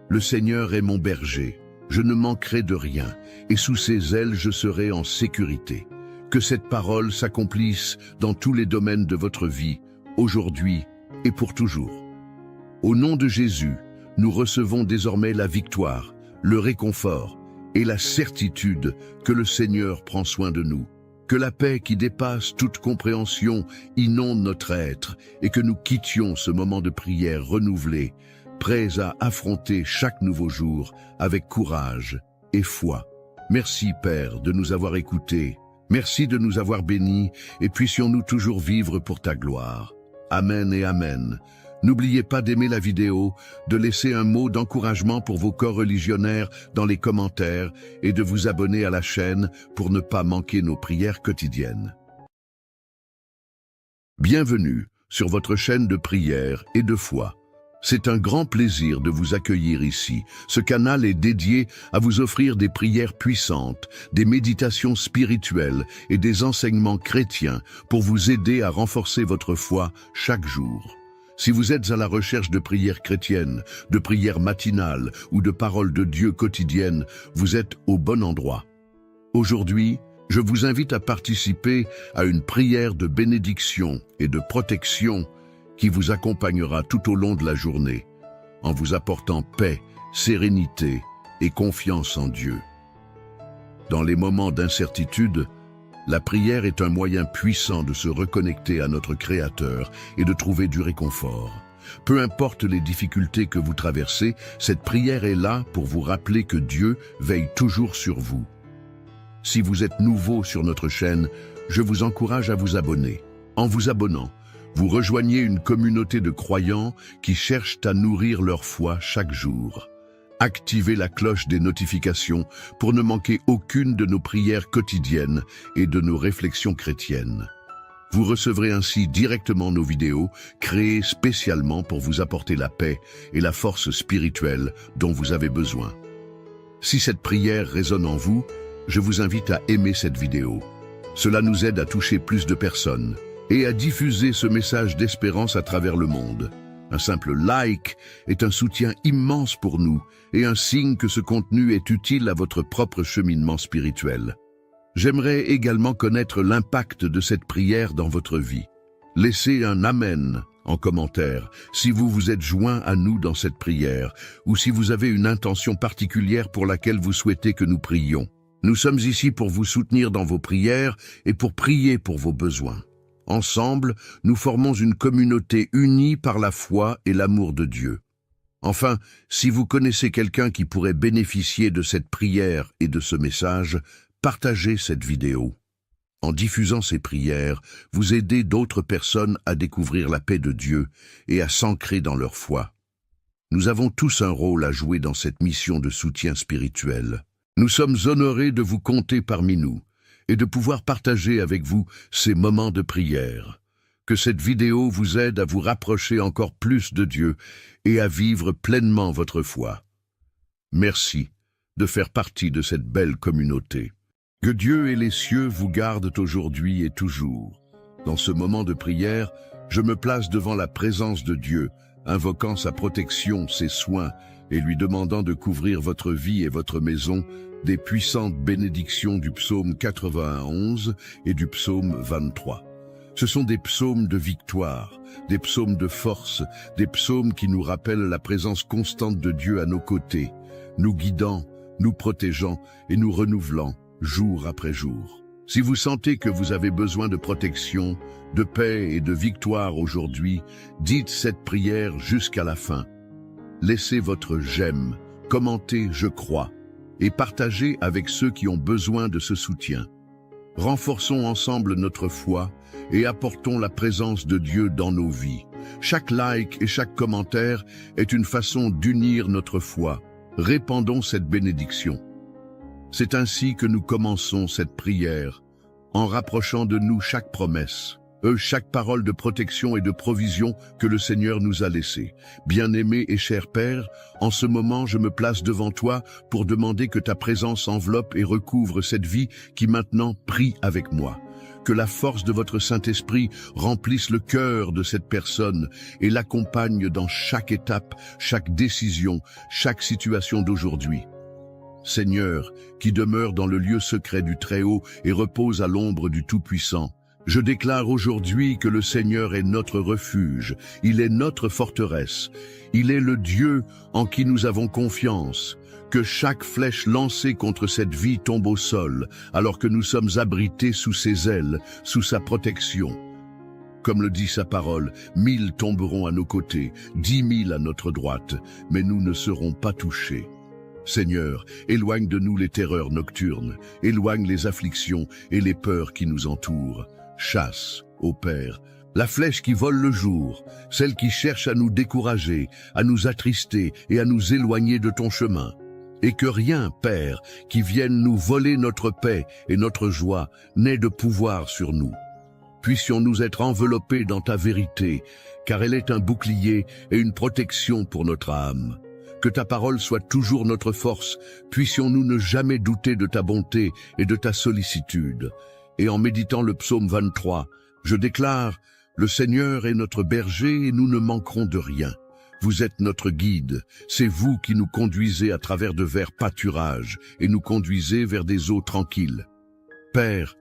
le Seigneur est mon berger, je ne manquerai de rien, et sous ses ailes je serai en sécurité. Que cette parole s'accomplisse dans tous les domaines de votre vie, aujourd'hui et pour toujours. Au nom de Jésus, nous recevons désormais la victoire, le réconfort et la certitude que le Seigneur prend soin de nous. Que la paix qui dépasse toute compréhension inonde notre être et que nous quittions ce moment de prière renouvelé, prêts à affronter chaque nouveau jour avec courage et foi. Merci Père de nous avoir écoutés, merci de nous avoir bénis et puissions-nous toujours vivre pour ta gloire. Amen et Amen. N'oubliez pas d'aimer la vidéo, de laisser un mot d'encouragement pour vos coreligionnaires dans les commentaires et de vous abonner à la chaîne pour ne pas manquer nos prières quotidiennes. Bienvenue sur votre chaîne de prière et de foi. C'est un grand plaisir de vous accueillir ici. Ce canal est dédié à vous offrir des prières puissantes, des méditations spirituelles et des enseignements chrétiens pour vous aider à renforcer votre foi chaque jour. Si vous êtes à la recherche de prières chrétiennes, de prières matinales ou de paroles de Dieu quotidiennes, vous êtes au bon endroit. Aujourd'hui, je vous invite à participer à une prière de bénédiction et de protection qui vous accompagnera tout au long de la journée, en vous apportant paix, sérénité et confiance en Dieu. Dans les moments d'incertitude, la prière est un moyen puissant de se reconnecter à notre Créateur et de trouver du réconfort. Peu importe les difficultés que vous traversez, cette prière est là pour vous rappeler que Dieu veille toujours sur vous. Si vous êtes nouveau sur notre chaîne, je vous encourage à vous abonner. En vous abonnant, vous rejoignez une communauté de croyants qui cherchent à nourrir leur foi chaque jour. Activez la cloche des notifications pour ne manquer aucune de nos prières quotidiennes et de nos réflexions chrétiennes. Vous recevrez ainsi directement nos vidéos créées spécialement pour vous apporter la paix et la force spirituelle dont vous avez besoin. Si cette prière résonne en vous, je vous invite à aimer cette vidéo. Cela nous aide à toucher plus de personnes et à diffuser ce message d'espérance à travers le monde. Un simple like est un soutien immense pour nous et un signe que ce contenu est utile à votre propre cheminement spirituel. J'aimerais également connaître l'impact de cette prière dans votre vie. Laissez un Amen en commentaire si vous vous êtes joint à nous dans cette prière ou si vous avez une intention particulière pour laquelle vous souhaitez que nous prions. Nous sommes ici pour vous soutenir dans vos prières et pour prier pour vos besoins. Ensemble, nous formons une communauté unie par la foi et l'amour de Dieu. Enfin, si vous connaissez quelqu'un qui pourrait bénéficier de cette prière et de ce message, partagez cette vidéo. En diffusant ces prières, vous aidez d'autres personnes à découvrir la paix de Dieu et à s'ancrer dans leur foi. Nous avons tous un rôle à jouer dans cette mission de soutien spirituel. Nous sommes honorés de vous compter parmi nous et de pouvoir partager avec vous ces moments de prière. Que cette vidéo vous aide à vous rapprocher encore plus de Dieu et à vivre pleinement votre foi. Merci de faire partie de cette belle communauté. Que Dieu et les cieux vous gardent aujourd'hui et toujours. Dans ce moment de prière, je me place devant la présence de Dieu, invoquant sa protection, ses soins, et lui demandant de couvrir votre vie et votre maison des puissantes bénédictions du psaume 91 et du psaume 23. Ce sont des psaumes de victoire, des psaumes de force, des psaumes qui nous rappellent la présence constante de Dieu à nos côtés, nous guidant, nous protégeant et nous renouvelant jour après jour. Si vous sentez que vous avez besoin de protection, de paix et de victoire aujourd'hui, dites cette prière jusqu'à la fin. Laissez votre j'aime, commentez je crois et partagez avec ceux qui ont besoin de ce soutien. Renforçons ensemble notre foi et apportons la présence de Dieu dans nos vies. Chaque like et chaque commentaire est une façon d'unir notre foi. Répandons cette bénédiction. C'est ainsi que nous commençons cette prière, en rapprochant de nous chaque promesse, chaque parole de protection et de provision que le Seigneur nous a laissée. Bien-aimé et cher Père, en ce moment je me place devant toi pour demander que ta présence enveloppe et recouvre cette vie qui maintenant prie avec moi. Que la force de votre Saint-Esprit remplisse le cœur de cette personne et l'accompagne dans chaque étape, chaque décision, chaque situation d'aujourd'hui. Seigneur, qui demeure dans le lieu secret du Très-Haut et repose à l'ombre du Tout-Puissant, je déclare aujourd'hui que le Seigneur est notre refuge, il est notre forteresse, il est le Dieu en qui nous avons confiance. Que chaque flèche lancée contre cette vie tombe au sol, alors que nous sommes abrités sous ses ailes, sous sa protection. Comme le dit sa parole, 1000 tomberont à nos côtés, 10 000 à notre droite, mais nous ne serons pas touchés. Seigneur, éloigne de nous les terreurs nocturnes, éloigne les afflictions et les peurs qui nous entourent. Chasse, ô Père, la flèche qui vole le jour, celle qui cherche à nous décourager, à nous attrister et à nous éloigner de ton chemin. Et que rien, Père, qui vienne nous voler notre paix et notre joie, n'ait de pouvoir sur nous. Puissions-nous être enveloppés dans ta vérité, car elle est un bouclier et une protection pour notre âme. Que ta parole soit toujours notre force, puissions-nous ne jamais douter de ta bonté et de ta sollicitude. Et en méditant le psaume 23, je déclare, le Seigneur est notre berger et nous ne manquerons de rien. Vous êtes notre guide, c'est vous qui nous conduisez à travers de verts pâturages et nous conduisez vers des eaux tranquilles. Père,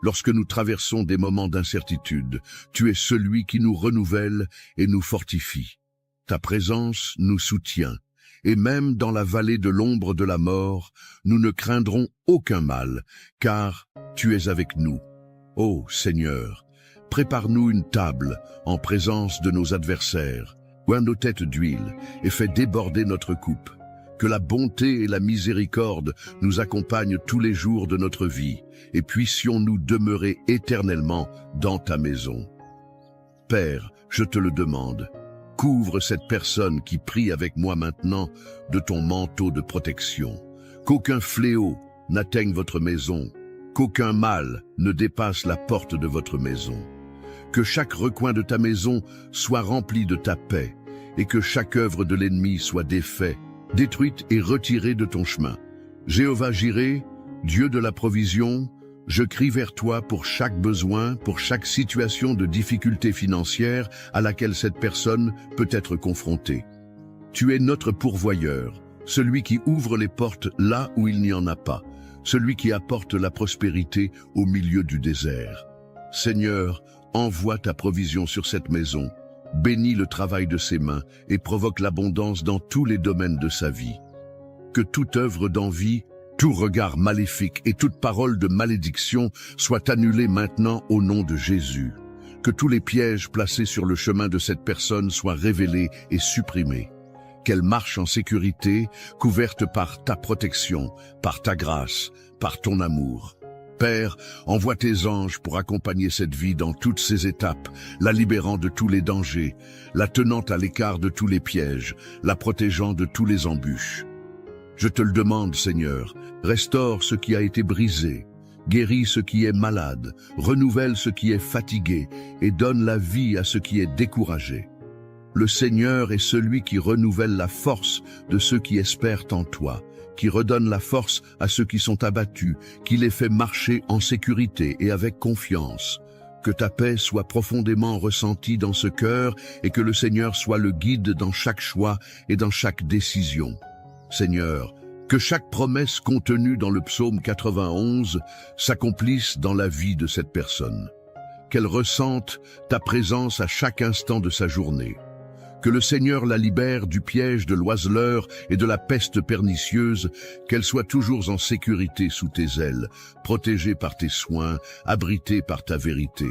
lorsque nous traversons des moments d'incertitude, tu es celui qui nous renouvelle et nous fortifie. Ta présence nous soutient. Et même dans la vallée de l'ombre de la mort, nous ne craindrons aucun mal, car tu es avec nous. Ô Seigneur, prépare-nous une table en présence de nos adversaires, oins nos têtes d'huile et fais déborder notre coupe. Que la bonté et la miséricorde nous accompagnent tous les jours de notre vie, et puissions-nous demeurer éternellement dans ta maison. Père, je te le demande, couvre cette personne qui prie avec moi maintenant de ton manteau de protection. Qu'aucun fléau n'atteigne votre maison, qu'aucun mal ne dépasse la porte de votre maison. Que chaque recoin de ta maison soit rempli de ta paix, et que chaque œuvre de l'ennemi soit défaite, détruite et retirée de ton chemin. Jéhovah Jireh, Dieu de la provision, je crie vers toi pour chaque besoin, pour chaque situation de difficulté financière à laquelle cette personne peut être confrontée. Tu es notre pourvoyeur, celui qui ouvre les portes là où il n'y en a pas, celui qui apporte la prospérité au milieu du désert. Seigneur, envoie ta provision sur cette maison, bénis le travail de ses mains et provoque l'abondance dans tous les domaines de sa vie. Que toute œuvre d'envie, tout regard maléfique et toute parole de malédiction soit annulée maintenant au nom de Jésus. Que tous les pièges placés sur le chemin de cette personne soient révélés et supprimés. Qu'elle marche en sécurité, couverte par ta protection, par ta grâce, par ton amour. Père, envoie tes anges pour accompagner cette vie dans toutes ses étapes, la libérant de tous les dangers, la tenant à l'écart de tous les pièges, la protégeant de tous les embûches. Je te le demande, Seigneur, restaure ce qui a été brisé, guéris ce qui est malade, renouvelle ce qui est fatigué et donne la vie à ce qui est découragé. Le Seigneur est celui qui renouvelle la force de ceux qui espèrent en toi, qui redonne la force à ceux qui sont abattus, qui les fait marcher en sécurité et avec confiance. Que ta paix soit profondément ressentie dans ce cœur et que le Seigneur soit le guide dans chaque choix et dans chaque décision. Seigneur, que chaque promesse contenue dans le psaume 91 s'accomplisse dans la vie de cette personne. Qu'elle ressente ta présence à chaque instant de sa journée. Que le Seigneur la libère du piège de l'oiseleur et de la peste pernicieuse, qu'elle soit toujours en sécurité sous tes ailes, protégée par tes soins, abritée par ta vérité.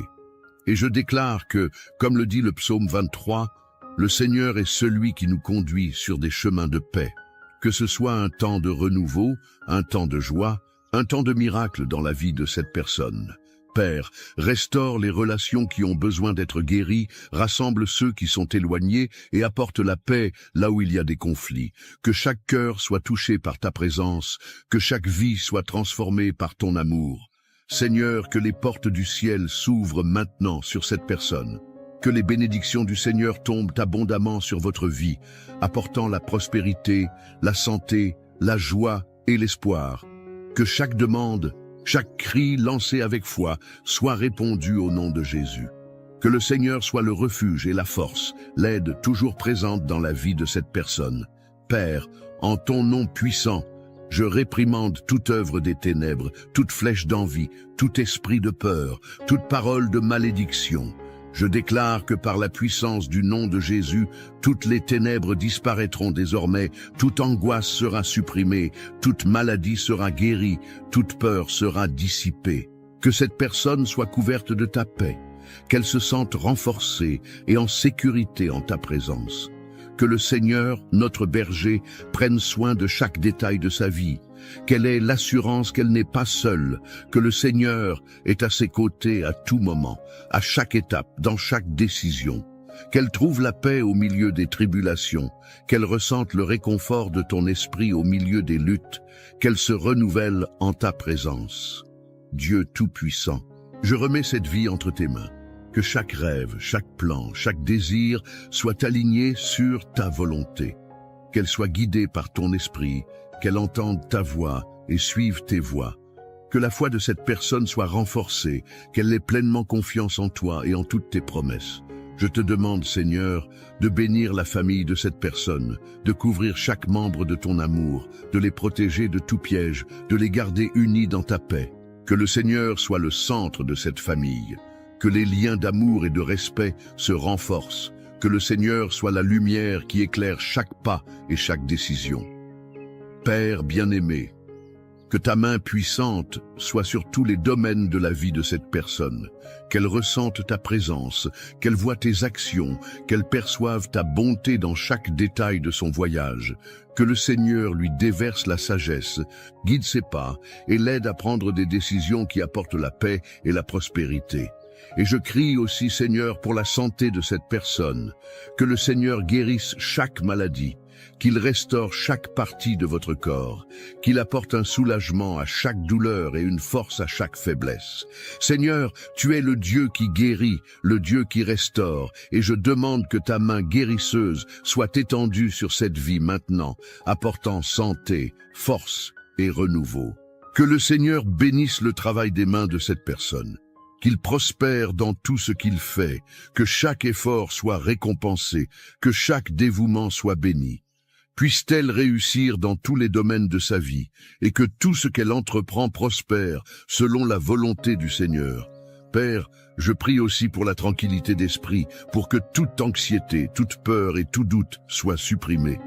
Et je déclare que, comme le dit le psaume 23, le Seigneur est celui qui nous conduit sur des chemins de paix. Que ce soit un temps de renouveau, un temps de joie, un temps de miracle dans la vie de cette personne. Père, restaure les relations qui ont besoin d'être guéries, rassemble ceux qui sont éloignés et apporte la paix là où il y a des conflits. Que chaque cœur soit touché par ta présence, que chaque vie soit transformée par ton amour. Seigneur, que les portes du ciel s'ouvrent maintenant sur cette personne. Que les bénédictions du Seigneur tombent abondamment sur votre vie, apportant la prospérité, la santé, la joie et l'espoir. Que chaque demande, chaque cri lancé avec foi soit répondu au nom de Jésus. Que le Seigneur soit le refuge et la force, l'aide toujours présente dans la vie de cette personne. Père, en ton nom puissant, je réprimande toute œuvre des ténèbres, toute flèche d'envie, tout esprit de peur, toute parole de malédiction. Je déclare que par la puissance du nom de Jésus, toutes les ténèbres disparaîtront désormais, toute angoisse sera supprimée, toute maladie sera guérie, toute peur sera dissipée. Que cette personne soit couverte de ta paix, qu'elle se sente renforcée et en sécurité en ta présence. Que le Seigneur, notre berger, prenne soin de chaque détail de sa vie, qu'elle ait l'assurance qu'elle n'est pas seule, que le Seigneur est à ses côtés à tout moment, à chaque étape, dans chaque décision. Qu'elle trouve la paix au milieu des tribulations, qu'elle ressente le réconfort de ton esprit au milieu des luttes, qu'elle se renouvelle en ta présence. Dieu Tout-Puissant, je remets cette vie entre tes mains. Que chaque rêve, chaque plan, chaque désir soit aligné sur ta volonté. Qu'elle soit guidée par ton esprit, qu'elle entende ta voix et suive tes voies. Que la foi de cette personne soit renforcée, qu'elle ait pleinement confiance en toi et en toutes tes promesses. Je te demande, Seigneur, de bénir la famille de cette personne, de couvrir chaque membre de ton amour, de les protéger de tout piège, de les garder unis dans ta paix. Que le Seigneur soit le centre de cette famille. Que les liens d'amour et de respect se renforcent, que le Seigneur soit la lumière qui éclaire chaque pas et chaque décision. Père bien-aimé, que ta main puissante soit sur tous les domaines de la vie de cette personne, qu'elle ressente ta présence, qu'elle voie tes actions, qu'elle perçoive ta bonté dans chaque détail de son voyage, que le Seigneur lui déverse la sagesse, guide ses pas et l'aide à prendre des décisions qui apportent la paix et la prospérité. Et je crie aussi, Seigneur, pour la santé de cette personne, que le Seigneur guérisse chaque maladie, qu'il restaure chaque partie de votre corps, qu'il apporte un soulagement à chaque douleur et une force à chaque faiblesse. Seigneur, tu es le Dieu qui guérit, le Dieu qui restaure, et je demande que ta main guérisseuse soit étendue sur cette vie maintenant, apportant santé, force et renouveau. Que le Seigneur bénisse le travail des mains de cette personne. Qu'il prospère dans tout ce qu'il fait, que chaque effort soit récompensé, que chaque dévouement soit béni. Puisse-t-elle réussir dans tous les domaines de sa vie, et que tout ce qu'elle entreprend prospère selon la volonté du Seigneur. Père, je prie aussi pour la tranquillité d'esprit, pour que toute anxiété, toute peur et tout doute soient supprimés.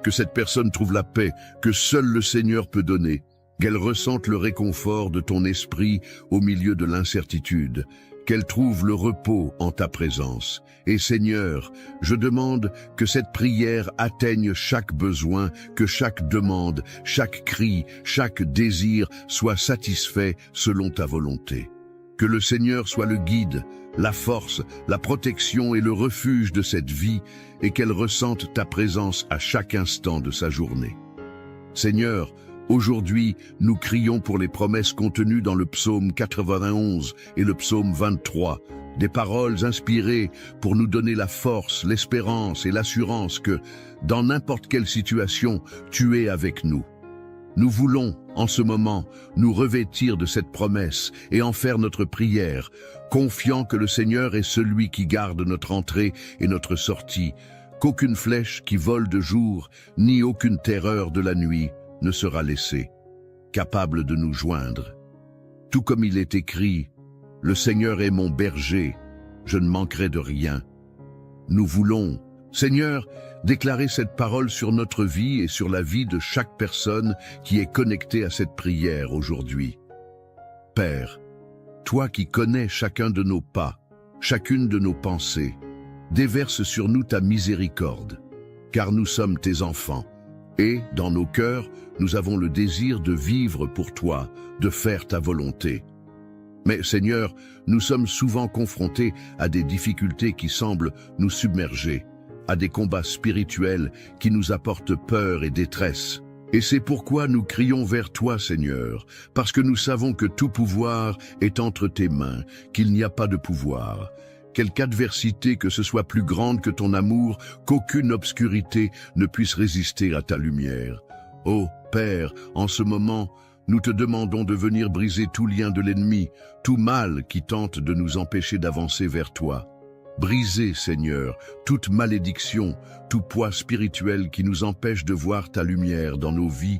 Que cette personne trouve la paix que seul le Seigneur peut donner, qu'elle ressente le réconfort de ton esprit au milieu de l'incertitude, qu'elle trouve le repos en ta présence. Et Seigneur, je demande que cette prière atteigne chaque besoin, que chaque demande, chaque cri, chaque désir soit satisfait selon ta volonté. Que le Seigneur soit le guide, la force, la protection et le refuge de cette vie, et qu'elle ressente ta présence à chaque instant de sa journée. Seigneur, aujourd'hui, nous crions pour les promesses contenues dans le psaume 91 et le psaume 23, des paroles inspirées pour nous donner la force, l'espérance et l'assurance que, dans n'importe quelle situation, tu es avec nous. Nous voulons, en ce moment, nous revêtir de cette promesse et en faire notre prière, confiant que le Seigneur est celui qui garde notre entrée et notre sortie, qu'aucune flèche qui vole de jour, ni aucune terreur de la nuit, ne sera laissé, capable de nous joindre. Tout comme il est écrit, « Le Seigneur est mon berger, je ne manquerai de rien ». Nous voulons, Seigneur, déclarer cette parole sur notre vie et sur la vie de chaque personne qui est connectée à cette prière aujourd'hui. Père, toi qui connais chacun de nos pas, chacune de nos pensées, déverse sur nous ta miséricorde, car nous sommes tes enfants. Et, dans nos cœurs, nous avons le désir de vivre pour toi, de faire ta volonté. Mais Seigneur, nous sommes souvent confrontés à des difficultés qui semblent nous submerger, à des combats spirituels qui nous apportent peur et détresse. Et c'est pourquoi nous crions vers toi, Seigneur, parce que nous savons que tout pouvoir est entre tes mains, qu'il n'y a pas de pouvoir. Quelque adversité que ce soit plus grande que ton amour, qu'aucune obscurité ne puisse résister à ta lumière. Ô Père, en ce moment, nous te demandons de venir briser tout lien de l'ennemi, tout mal qui tente de nous empêcher d'avancer vers toi. Brisez, Seigneur, toute malédiction, tout poids spirituel qui nous empêche de voir ta lumière dans nos vies,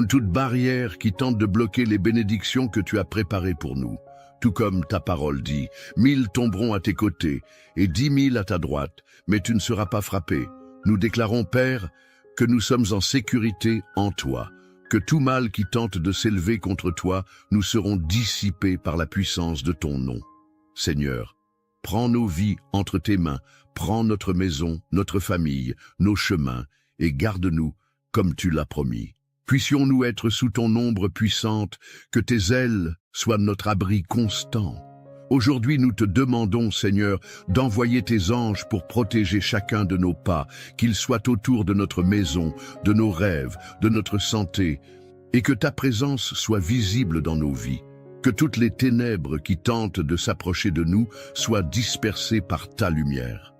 toute barrière qui tente de bloquer les bénédictions que tu as préparées pour nous. Tout comme ta parole dit, 1000 tomberont à tes côtés et 10 000 à ta droite, mais tu ne seras pas frappé. Nous déclarons, Père, que nous sommes en sécurité en toi, que tout mal qui tente de s'élever contre toi, nous serons dissipés par la puissance de ton nom. Seigneur, prends nos vies entre tes mains, prends notre maison, notre famille, nos chemins, et garde-nous comme tu l'as promis. Puissions-nous être sous ton ombre puissante, que tes ailes soient notre abri constant. Aujourd'hui, nous te demandons, Seigneur, d'envoyer tes anges pour protéger chacun de nos pas, qu'ils soient autour de notre maison, de nos rêves, de notre santé, et que ta présence soit visible dans nos vies. Que toutes les ténèbres qui tentent de s'approcher de nous soient dispersées par ta lumière.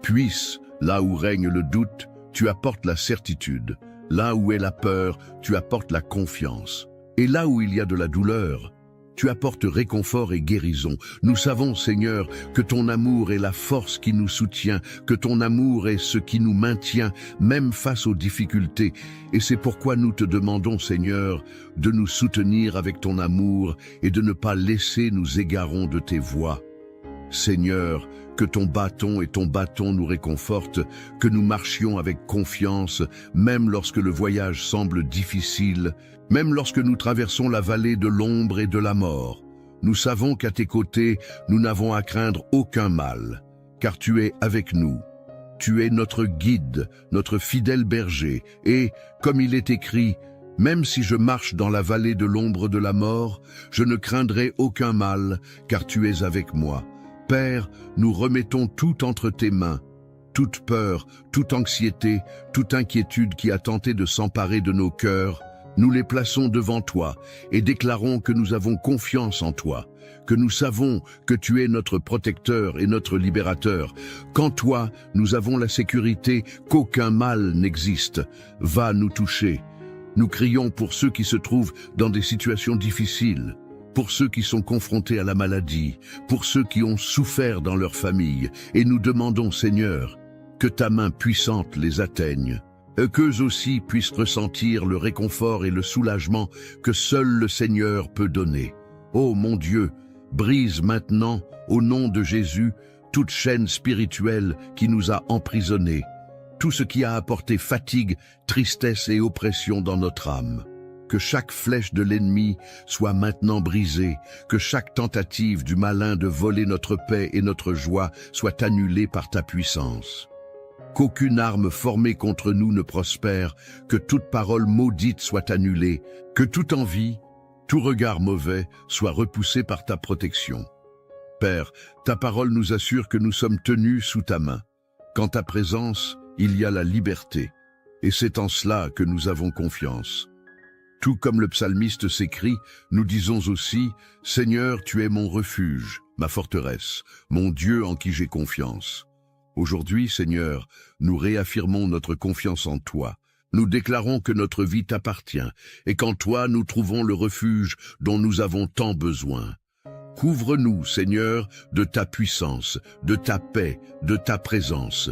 Puisse, là où règne le doute, tu apportes la certitude. Là où est la peur, tu apportes la confiance. Et là où il y a de la douleur, tu apportes réconfort et guérison. Nous savons, Seigneur, que ton amour est la force qui nous soutient, que ton amour est ce qui nous maintient, même face aux difficultés. Et c'est pourquoi nous te demandons, Seigneur, de nous soutenir avec ton amour et de ne pas laisser nous égarons de tes voies. Seigneur, que ton bâton nous réconfortent, que nous marchions avec confiance, même lorsque le voyage semble difficile, même lorsque nous traversons la vallée de l'ombre et de la mort. Nous savons qu'à tes côtés, nous n'avons à craindre aucun mal, car tu es avec nous. Tu es notre guide, notre fidèle berger, et, comme il est écrit, « Même si je marche dans la vallée de l'ombre de la mort, je ne craindrai aucun mal, car tu es avec moi. » Père, nous remettons tout entre tes mains, toute peur, toute anxiété, toute inquiétude qui a tenté de s'emparer de nos cœurs, nous les plaçons devant toi et déclarons que nous avons confiance en toi, que nous savons que tu es notre protecteur et notre libérateur, qu'en toi nous avons la sécurité qu'aucun mal n'existe. Va nous toucher. Nous crions pour ceux qui se trouvent dans des situations difficiles, pour ceux qui sont confrontés à la maladie, pour ceux qui ont souffert dans leur famille, et nous demandons, Seigneur, que ta main puissante les atteigne, qu'eux aussi puissent ressentir le réconfort et le soulagement que seul le Seigneur peut donner. Ô mon Dieu, brise maintenant, au nom de Jésus, toute chaîne spirituelle qui nous a emprisonnés, tout ce qui a apporté fatigue, tristesse et oppression dans notre âme. Que chaque flèche de l'ennemi soit maintenant brisée, que chaque tentative du malin de voler notre paix et notre joie soit annulée par ta puissance. Qu'aucune arme formée contre nous ne prospère, que toute parole maudite soit annulée, que toute envie, tout regard mauvais soit repoussé par ta protection. Père, ta parole nous assure que nous sommes tenus sous ta main. Qu'en ta présence, il y a la liberté, et c'est en cela que nous avons confiance. Tout comme le psalmiste s'écrie, nous disons aussi, « Seigneur, tu es mon refuge, ma forteresse, mon Dieu en qui j'ai confiance. » Aujourd'hui, Seigneur, nous réaffirmons notre confiance en toi. Nous déclarons que notre vie t'appartient et qu'en toi nous trouvons le refuge dont nous avons tant besoin. Couvre-nous, Seigneur, de ta puissance, de ta paix, de ta présence.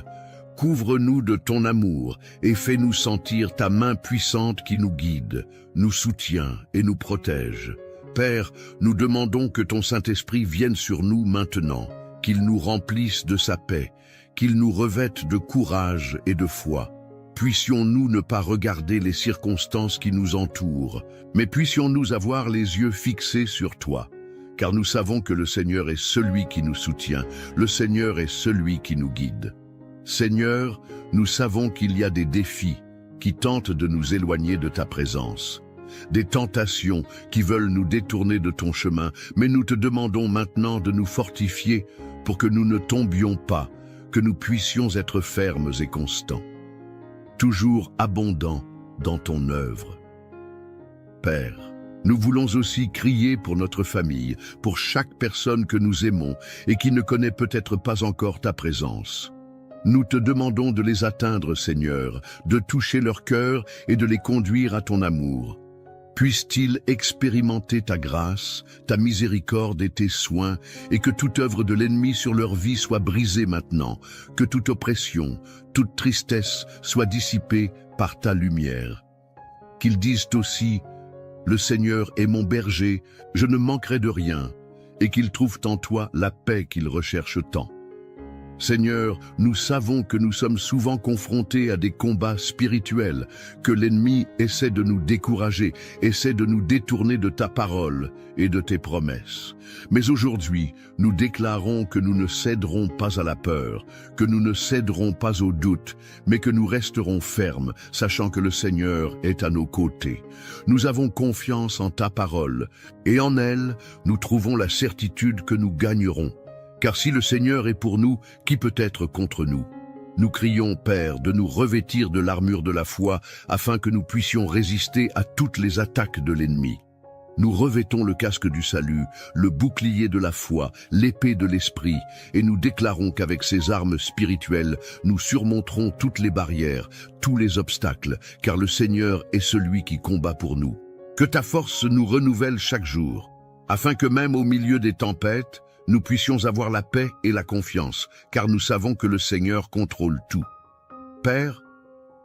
Couvre-nous de ton amour et fais-nous sentir ta main puissante qui nous guide, nous soutient et nous protège. Père, nous demandons que ton Saint-Esprit vienne sur nous maintenant, qu'il nous remplisse de sa paix, qu'il nous revête de courage et de foi. Puissions-nous ne pas regarder les circonstances qui nous entourent, mais puissions-nous avoir les yeux fixés sur toi, car nous savons que le Seigneur est celui qui nous soutient, le Seigneur est celui qui nous guide. Seigneur, nous savons qu'il y a des défis qui tentent de nous éloigner de ta présence. des tentations qui veulent nous détourner de ton chemin, mais nous te demandons maintenant de nous fortifier pour que nous ne tombions pas, que nous puissions être fermes et constants, toujours abondants dans ton œuvre. Père, nous voulons aussi crier pour notre famille, pour chaque personne que nous aimons et qui ne connaît peut-être pas encore ta présence. Nous te demandons de les atteindre, Seigneur, de toucher leur cœur et de les conduire à ton amour. Puissent-ils expérimenter ta grâce, ta miséricorde et tes soins, et que toute œuvre de l'ennemi sur leur vie soit brisée maintenant, que toute oppression, toute tristesse soit dissipée par ta lumière. Qu'ils disent aussi « Le Seigneur est mon berger, je ne manquerai de rien », et qu'ils trouvent en toi la paix qu'ils recherchent tant. Seigneur, nous savons que nous sommes souvent confrontés à des combats spirituels, que l'ennemi essaie de nous décourager, essaie de nous détourner de ta parole et de tes promesses. Mais aujourd'hui, nous déclarons que nous ne céderons pas à la peur, que nous ne céderons pas au doute, mais que nous resterons fermes, sachant que le Seigneur est à nos côtés. Nous avons confiance en ta parole, et en elle, nous trouvons la certitude que nous gagnerons. Car si le Seigneur est pour nous, qui peut être contre nous? Nous crions, Père, de nous revêtir de l'armure de la foi, afin que nous puissions résister à toutes les attaques de l'ennemi. Nous revêtons le casque du salut, le bouclier de la foi, l'épée de l'esprit, et nous déclarons qu'avec ces armes spirituelles, nous surmonterons toutes les barrières, tous les obstacles, car le Seigneur est celui qui combat pour nous. Que ta force nous renouvelle chaque jour, afin que même au milieu des tempêtes, nous puissions avoir la paix et la confiance, car nous savons que le Seigneur contrôle tout. Père,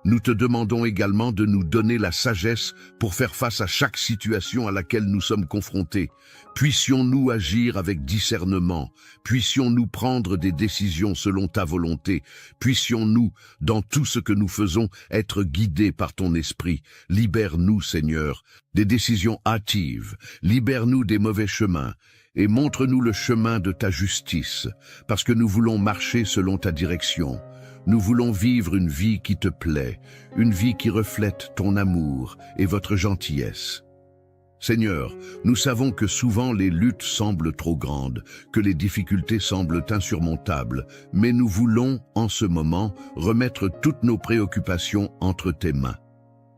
nous te demandons également de nous donner la sagesse pour faire face à chaque situation à laquelle nous sommes confrontés. Puissions-nous agir avec discernement, puissions-nous prendre des décisions selon ta volonté, puissions-nous, dans tout ce que nous faisons, être guidés par ton esprit. Libère-nous, Seigneur, des décisions hâtives, libère-nous des mauvais chemins, et montre-nous le chemin de ta justice, parce que nous voulons marcher selon ta direction. Nous voulons vivre une vie qui te plaît, une vie qui reflète ton amour et votre gentillesse. Seigneur, nous savons que souvent les luttes semblent trop grandes, que les difficultés semblent insurmontables, mais nous voulons, en ce moment, remettre toutes nos préoccupations entre tes mains.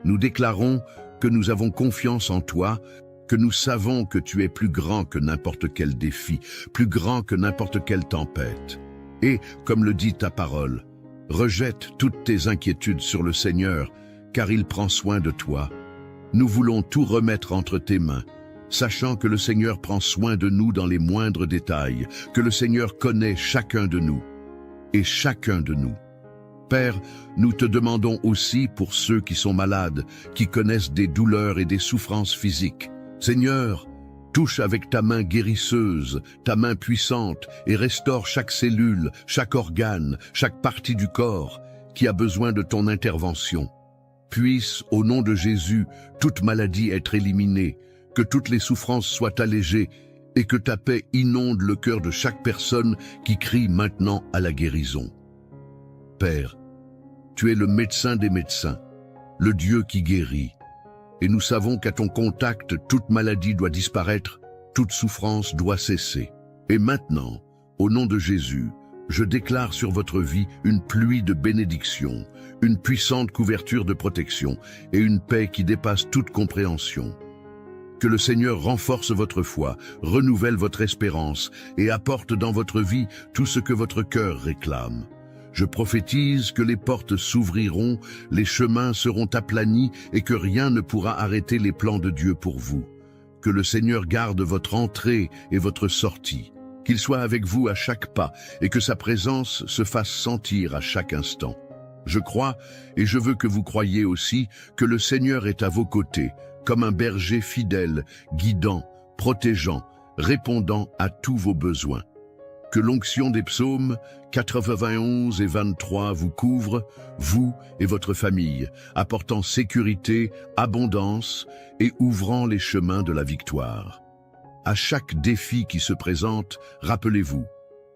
Nous déclarons que nous avons confiance en toi, que nous savons que tu es plus grand que n'importe quel défi, plus grand que n'importe quelle tempête. Et, comme le dit ta parole, rejette toutes tes inquiétudes sur le Seigneur, car il prend soin de toi. Nous voulons tout remettre entre tes mains, sachant que le Seigneur prend soin de nous dans les moindres détails, que le Seigneur connaît chacun de nous, et chacun de nous. Père, nous te demandons aussi pour ceux qui sont malades, qui connaissent des douleurs et des souffrances physiques. Seigneur, touche avec ta main guérisseuse, ta main puissante, et restaure chaque cellule, chaque organe, chaque partie du corps qui a besoin de ton intervention. Puisse, au nom de Jésus, toute maladie être éliminée, que toutes les souffrances soient allégées, et que ta paix inonde le cœur de chaque personne qui crie maintenant à la guérison. Père, tu es le médecin des médecins, le Dieu qui guérit. Et nous savons qu'à ton contact, toute maladie doit disparaître, toute souffrance doit cesser. Et maintenant, au nom de Jésus, je déclare sur votre vie une pluie de bénédictions, une puissante couverture de protection et une paix qui dépasse toute compréhension. Que le Seigneur renforce votre foi, renouvelle votre espérance et apporte dans votre vie tout ce que votre cœur réclame. Je prophétise que les portes s'ouvriront, les chemins seront aplanis et que rien ne pourra arrêter les plans de Dieu pour vous. Que le Seigneur garde votre entrée et votre sortie, qu'il soit avec vous à chaque pas et que sa présence se fasse sentir à chaque instant. Je crois, et je veux que vous croyiez aussi, que le Seigneur est à vos côtés, comme un berger fidèle, guidant, protégeant, répondant à tous vos besoins. Que l'onction des psaumes 91 et 23 vous couvre, vous et votre famille, apportant sécurité, abondance et ouvrant les chemins de la victoire. À chaque défi qui se présente, rappelez-vous,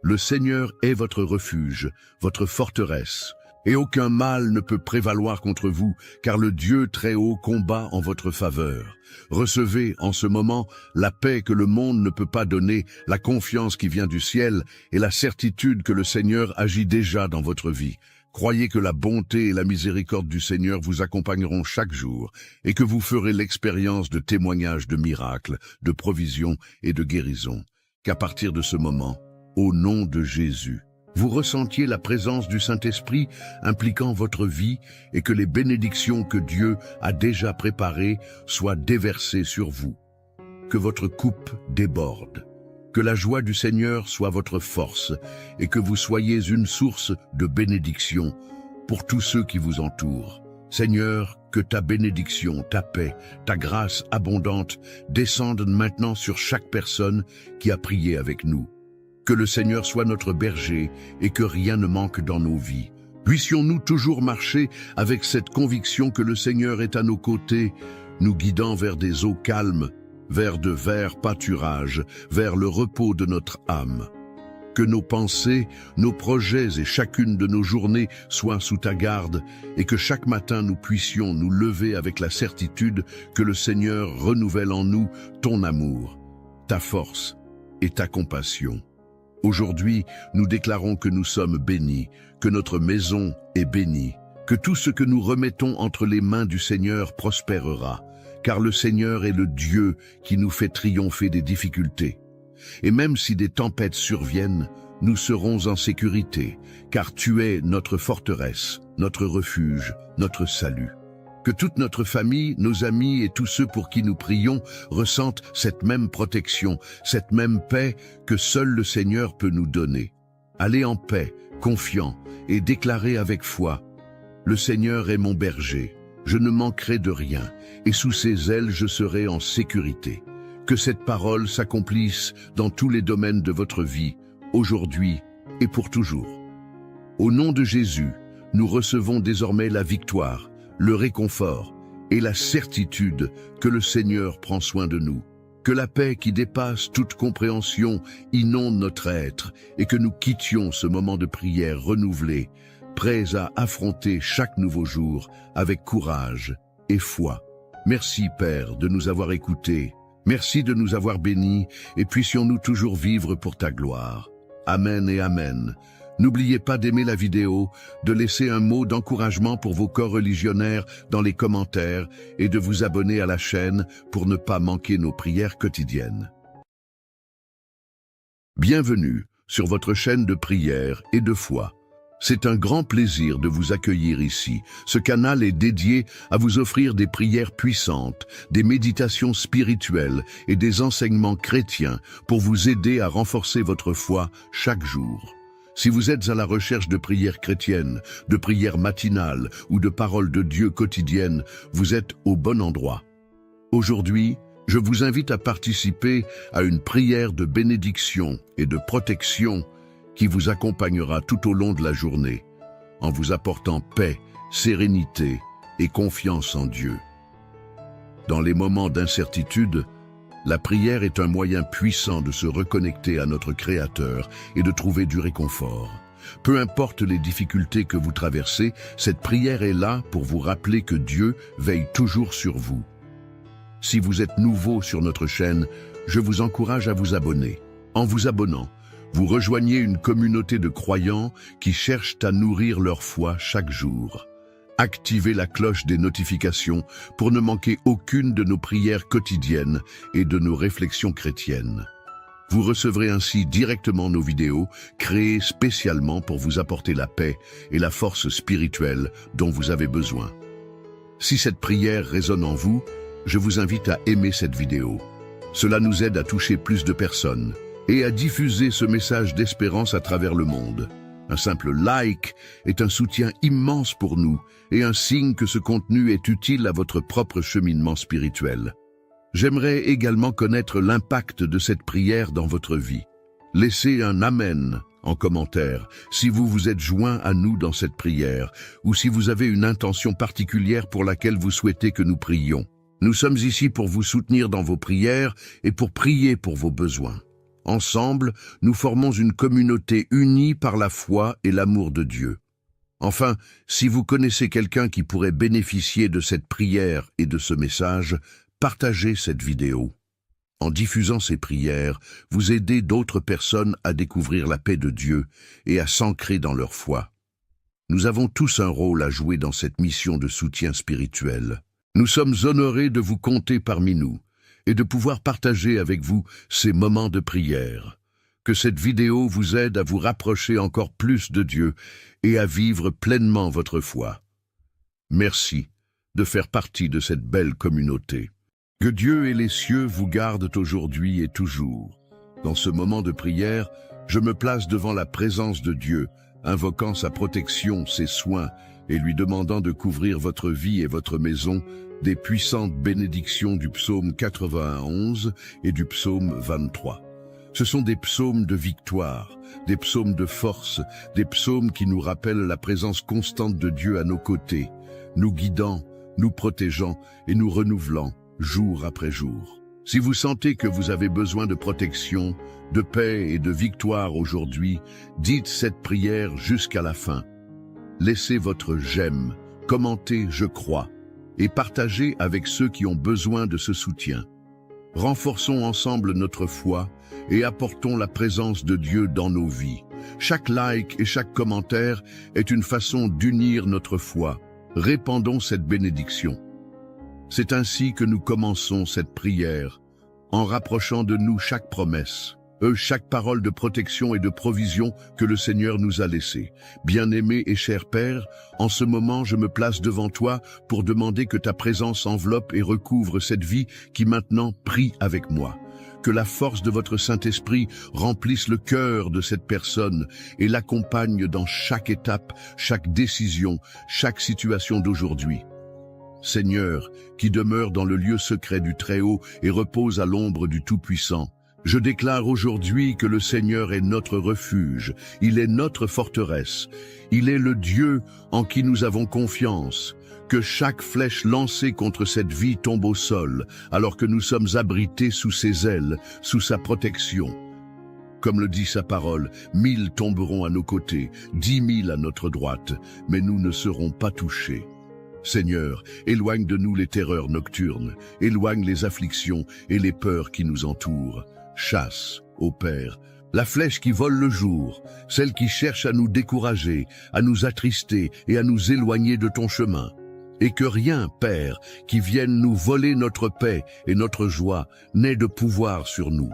le Seigneur est votre refuge, votre forteresse, et aucun mal ne peut prévaloir contre vous, car le Dieu très haut combat en votre faveur. Recevez en ce moment la paix que le monde ne peut pas donner, la confiance qui vient du ciel et la certitude que le Seigneur agit déjà dans votre vie. Croyez que la bonté et la miséricorde du Seigneur vous accompagneront chaque jour et que vous ferez l'expérience de témoignages de miracles, de provisions et de guérisons. Qu'à partir de ce moment, au nom de Jésus, vous ressentiez la présence du Saint-Esprit impliquant votre vie et que les bénédictions que Dieu a déjà préparées soient déversées sur vous. Que votre coupe déborde. Que la joie du Seigneur soit votre force et que vous soyez une source de bénédiction pour tous ceux qui vous entourent. Seigneur, que ta bénédiction, ta paix, ta grâce abondante descendent maintenant sur chaque personne qui a prié avec nous. Que le Seigneur soit notre berger et que rien ne manque dans nos vies. Puissions-nous toujours marcher avec cette conviction que le Seigneur est à nos côtés, nous guidant vers des eaux calmes, vers de verts pâturages, vers le repos de notre âme. Que nos pensées, nos projets et chacune de nos journées soient sous ta garde et que chaque matin nous puissions nous lever avec la certitude que le Seigneur renouvelle en nous ton amour, ta force et ta compassion. Aujourd'hui, nous déclarons que nous sommes bénis, que notre maison est bénie, que tout ce que nous remettons entre les mains du Seigneur prospérera, car le Seigneur est le Dieu qui nous fait triompher des difficultés. Et même si des tempêtes surviennent, nous serons en sécurité, car tu es notre forteresse, notre refuge, notre salut. Que toute notre famille, nos amis et tous ceux pour qui nous prions ressentent cette même protection, cette même paix que seul le Seigneur peut nous donner. Allez en paix, confiant, et déclarez avec foi: le Seigneur est mon berger, je ne manquerai de rien, et sous ses ailes je serai en sécurité. Que cette parole s'accomplisse dans tous les domaines de votre vie, aujourd'hui et pour toujours. Au nom de Jésus, nous recevons désormais la victoire, le réconfort et la certitude que le Seigneur prend soin de nous. Que la paix qui dépasse toute compréhension inonde notre être et que nous quittions ce moment de prière renouvelé, prêts à affronter chaque nouveau jour avec courage et foi. Merci Père de nous avoir écoutés, merci de nous avoir bénis et puissions-nous toujours vivre pour ta gloire. Amen et Amen. N'oubliez pas d'aimer la vidéo, de laisser un mot d'encouragement pour vos coreligionnaires dans les commentaires et de vous abonner à la chaîne pour ne pas manquer nos prières quotidiennes. Bienvenue sur votre chaîne de prière et de foi. C'est un grand plaisir de vous accueillir ici. Ce canal est dédié à vous offrir des prières puissantes, des méditations spirituelles et des enseignements chrétiens pour vous aider à renforcer votre foi chaque jour. Si vous êtes à la recherche de prières chrétiennes, de prières matinales ou de paroles de Dieu quotidiennes, vous êtes au bon endroit. Aujourd'hui, je vous invite à participer à une prière de bénédiction et de protection qui vous accompagnera tout au long de la journée, en vous apportant paix, sérénité et confiance en Dieu. Dans les moments d'incertitude, la prière est un moyen puissant de se reconnecter à notre Créateur et de trouver du réconfort. Peu importe les difficultés que vous traversez, cette prière est là pour vous rappeler que Dieu veille toujours sur vous. Si vous êtes nouveau sur notre chaîne, je vous encourage à vous abonner. En vous abonnant, vous rejoignez une communauté de croyants qui cherchent à nourrir leur foi chaque jour. Activez la cloche des notifications pour ne manquer aucune de nos prières quotidiennes et de nos réflexions chrétiennes. Vous recevrez ainsi directement nos vidéos créées spécialement pour vous apporter la paix et la force spirituelle dont vous avez besoin. Si cette prière résonne en vous, je vous invite à aimer cette vidéo. Cela nous aide à toucher plus de personnes et à diffuser ce message d'espérance à travers le monde. Un simple like est un soutien immense pour nous et un signe que ce contenu est utile à votre propre cheminement spirituel. J'aimerais également connaître l'impact de cette prière dans votre vie. Laissez un Amen en commentaire si vous vous êtes joint à nous dans cette prière ou si vous avez une intention particulière pour laquelle vous souhaitez que nous prions. Nous sommes ici pour vous soutenir dans vos prières et pour prier pour vos besoins. Ensemble, nous formons une communauté unie par la foi et l'amour de Dieu. Enfin, si vous connaissez quelqu'un qui pourrait bénéficier de cette prière et de ce message, partagez cette vidéo. En diffusant ces prières, vous aidez d'autres personnes à découvrir la paix de Dieu et à s'ancrer dans leur foi. Nous avons tous un rôle à jouer dans cette mission de soutien spirituel. Nous sommes honorés de vous compter parmi nous et de pouvoir partager avec vous ces moments de prière. Que cette vidéo vous aide à vous rapprocher encore plus de Dieu et à vivre pleinement votre foi. Merci de faire partie de cette belle communauté. Que Dieu et les cieux vous gardent aujourd'hui et toujours. Dans ce moment de prière, je me place devant la présence de Dieu, invoquant sa protection, ses soins, et lui demandant de couvrir votre vie et votre maison des puissantes bénédictions du psaume 91 et du psaume 23. Ce sont des psaumes de victoire, des psaumes de force, des psaumes qui nous rappellent la présence constante de Dieu à nos côtés, nous guidant, nous protégeant et nous renouvelant jour après jour. Si vous sentez que vous avez besoin de protection, de paix et de victoire aujourd'hui, dites cette prière jusqu'à la fin. Laissez votre j'aime, commentez je crois et partagez avec ceux qui ont besoin de ce soutien. Renforçons ensemble notre foi et apportons la présence de Dieu dans nos vies. Chaque like et chaque commentaire est une façon d'unir notre foi. Répandons cette bénédiction. C'est ainsi que nous commençons cette prière, en rapprochant de nous chaque promesse, chaque parole de protection et de provision que le Seigneur nous a laissée. Bien-aimé et cher Père, en ce moment je me place devant toi pour demander que ta présence enveloppe et recouvre cette vie qui maintenant prie avec moi. Que la force de votre Saint-Esprit remplisse le cœur de cette personne et l'accompagne dans chaque étape, chaque décision, chaque situation d'aujourd'hui. Seigneur, qui demeure dans le lieu secret du Très-Haut et repose à l'ombre du Tout-Puissant, je déclare aujourd'hui que le Seigneur est notre refuge, il est notre forteresse, il est le Dieu en qui nous avons confiance. Que chaque flèche lancée contre cette vie tombe au sol, alors que nous sommes abrités sous ses ailes, sous sa protection. Comme le dit sa parole, 1000 tomberont à nos côtés, 10 000 à notre droite, mais nous ne serons pas touchés. Seigneur, éloigne de nous les terreurs nocturnes, éloigne les afflictions et les peurs qui nous entourent. Chasse, ô Père, la flèche qui vole le jour, celle qui cherche à nous décourager, à nous attrister et à nous éloigner de ton chemin. Et que rien, Père, qui vienne nous voler notre paix et notre joie, n'ait de pouvoir sur nous.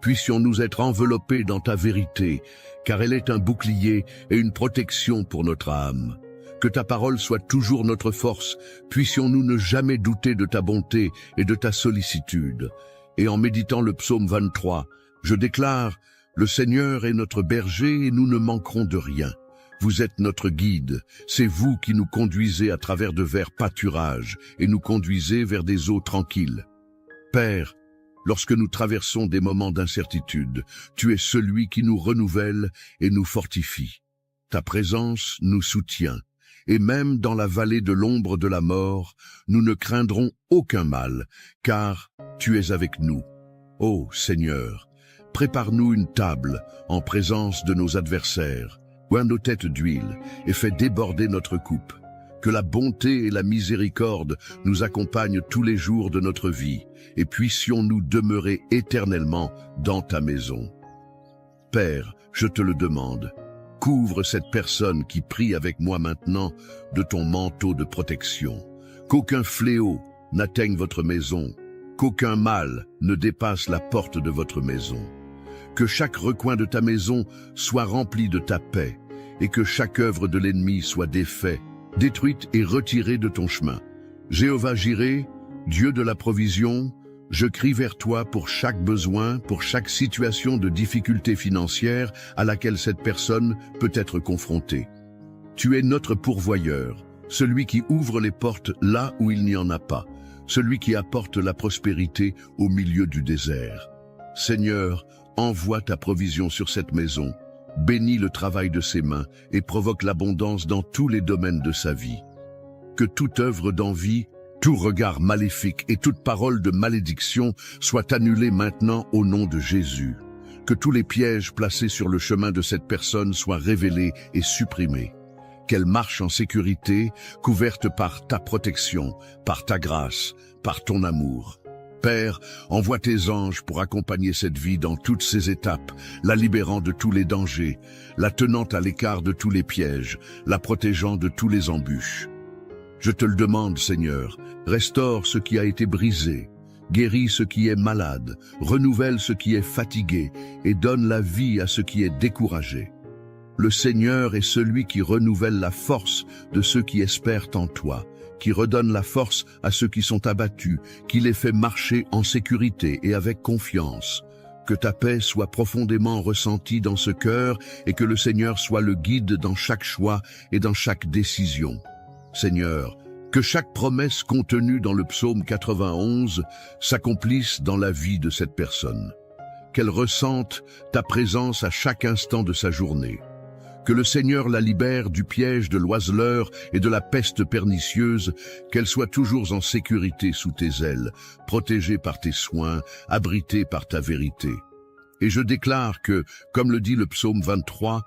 Puissions-nous être enveloppés dans ta vérité, car elle est un bouclier et une protection pour notre âme. Que ta parole soit toujours notre force, puissions-nous ne jamais douter de ta bonté et de ta sollicitude. Et en méditant le psaume 23, je déclare, le Seigneur est notre berger et nous ne manquerons de rien. Vous êtes notre guide, c'est vous qui nous conduisez à travers de verts pâturages et nous conduisez vers des eaux tranquilles. Père, lorsque nous traversons des moments d'incertitude, tu es celui qui nous renouvelle et nous fortifie. Ta présence nous soutient. Et même dans la vallée de l'ombre de la mort, nous ne craindrons aucun mal, car tu es avec nous. Ô Seigneur, prépare-nous une table en présence de nos adversaires, oins nos têtes d'huile et fais déborder notre coupe. Que la bonté et la miséricorde nous accompagnent tous les jours de notre vie, et puissions-nous demeurer éternellement dans ta maison. Père, je te le demande, couvre cette personne qui prie avec moi maintenant de ton manteau de protection. Qu'aucun fléau n'atteigne votre maison, qu'aucun mal ne dépasse la porte de votre maison. Que chaque recoin de ta maison soit rempli de ta paix, et que chaque œuvre de l'ennemi soit défaite, détruite et retirée de ton chemin. Jéhovah Jireh, Dieu de la provision, je crie vers toi pour chaque besoin, pour chaque situation de difficulté financière à laquelle cette personne peut être confrontée. Tu es notre pourvoyeur, celui qui ouvre les portes là où il n'y en a pas, celui qui apporte la prospérité au milieu du désert. Seigneur, envoie ta provision sur cette maison, bénis le travail de ses mains et provoque l'abondance dans tous les domaines de sa vie. Que toute œuvre d'envie, tout regard maléfique et toute parole de malédiction soient annulés maintenant au nom de Jésus. Que tous les pièges placés sur le chemin de cette personne soient révélés et supprimés. qu'elle marche en sécurité, couverte par ta protection, par ta grâce, par ton amour. Père, envoie tes anges pour accompagner cette vie dans toutes ses étapes, la libérant de tous les dangers, la tenant à l'écart de tous les pièges, la protégeant de tous les embûches. Je te le demande, Seigneur, restaure ce qui a été brisé, guéris ce qui est malade, renouvelle ce qui est fatigué et donne la vie à ce qui est découragé. Le Seigneur est celui qui renouvelle la force de ceux qui espèrent en toi, qui redonne la force à ceux qui sont abattus, qui les fait marcher en sécurité et avec confiance. Que ta paix soit profondément ressentie dans ce cœur et que le Seigneur soit le guide dans chaque choix et dans chaque décision. Seigneur, que chaque promesse contenue dans le psaume 91 s'accomplisse dans la vie de cette personne. Qu'elle ressente ta présence à chaque instant de sa journée. Que le Seigneur la libère du piège de l'oiseleur et de la peste pernicieuse, qu'elle soit toujours en sécurité sous tes ailes, protégée par tes soins, abritée par ta vérité. Et je déclare que, comme le dit le psaume 23,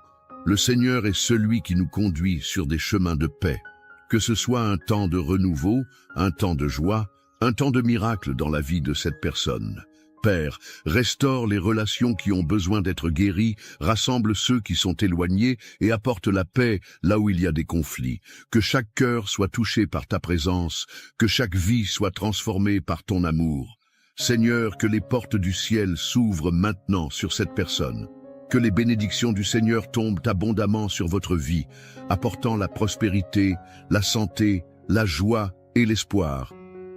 le Seigneur est celui qui nous conduit sur des chemins de paix. Que ce soit un temps de renouveau, un temps de joie, un temps de miracle dans la vie de cette personne. Père, restaure les relations qui ont besoin d'être guéries, rassemble ceux qui sont éloignés et apporte la paix là où il y a des conflits. Que chaque cœur soit touché par ta présence, que chaque vie soit transformée par ton amour. Seigneur, que les portes du ciel s'ouvrent maintenant sur cette personne. Que les bénédictions du Seigneur tombent abondamment sur votre vie, apportant la prospérité, la santé, la joie et l'espoir.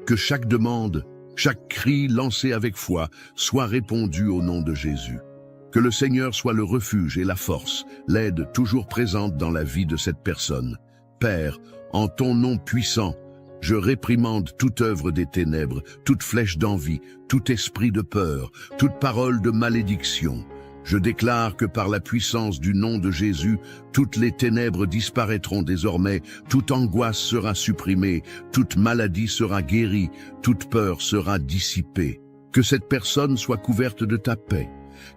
Que chaque demande, chaque cri lancé avec foi soit répondu au nom de Jésus. Que le Seigneur soit le refuge et la force, l'aide toujours présente dans la vie de cette personne. Père, en ton nom puissant, je réprimande toute œuvre des ténèbres, toute flèche d'envie, tout esprit de peur, toute parole de malédiction. Je déclare que par la puissance du nom de Jésus, toutes les ténèbres disparaîtront désormais, toute angoisse sera supprimée, toute maladie sera guérie, toute peur sera dissipée. Que cette personne soit couverte de ta paix,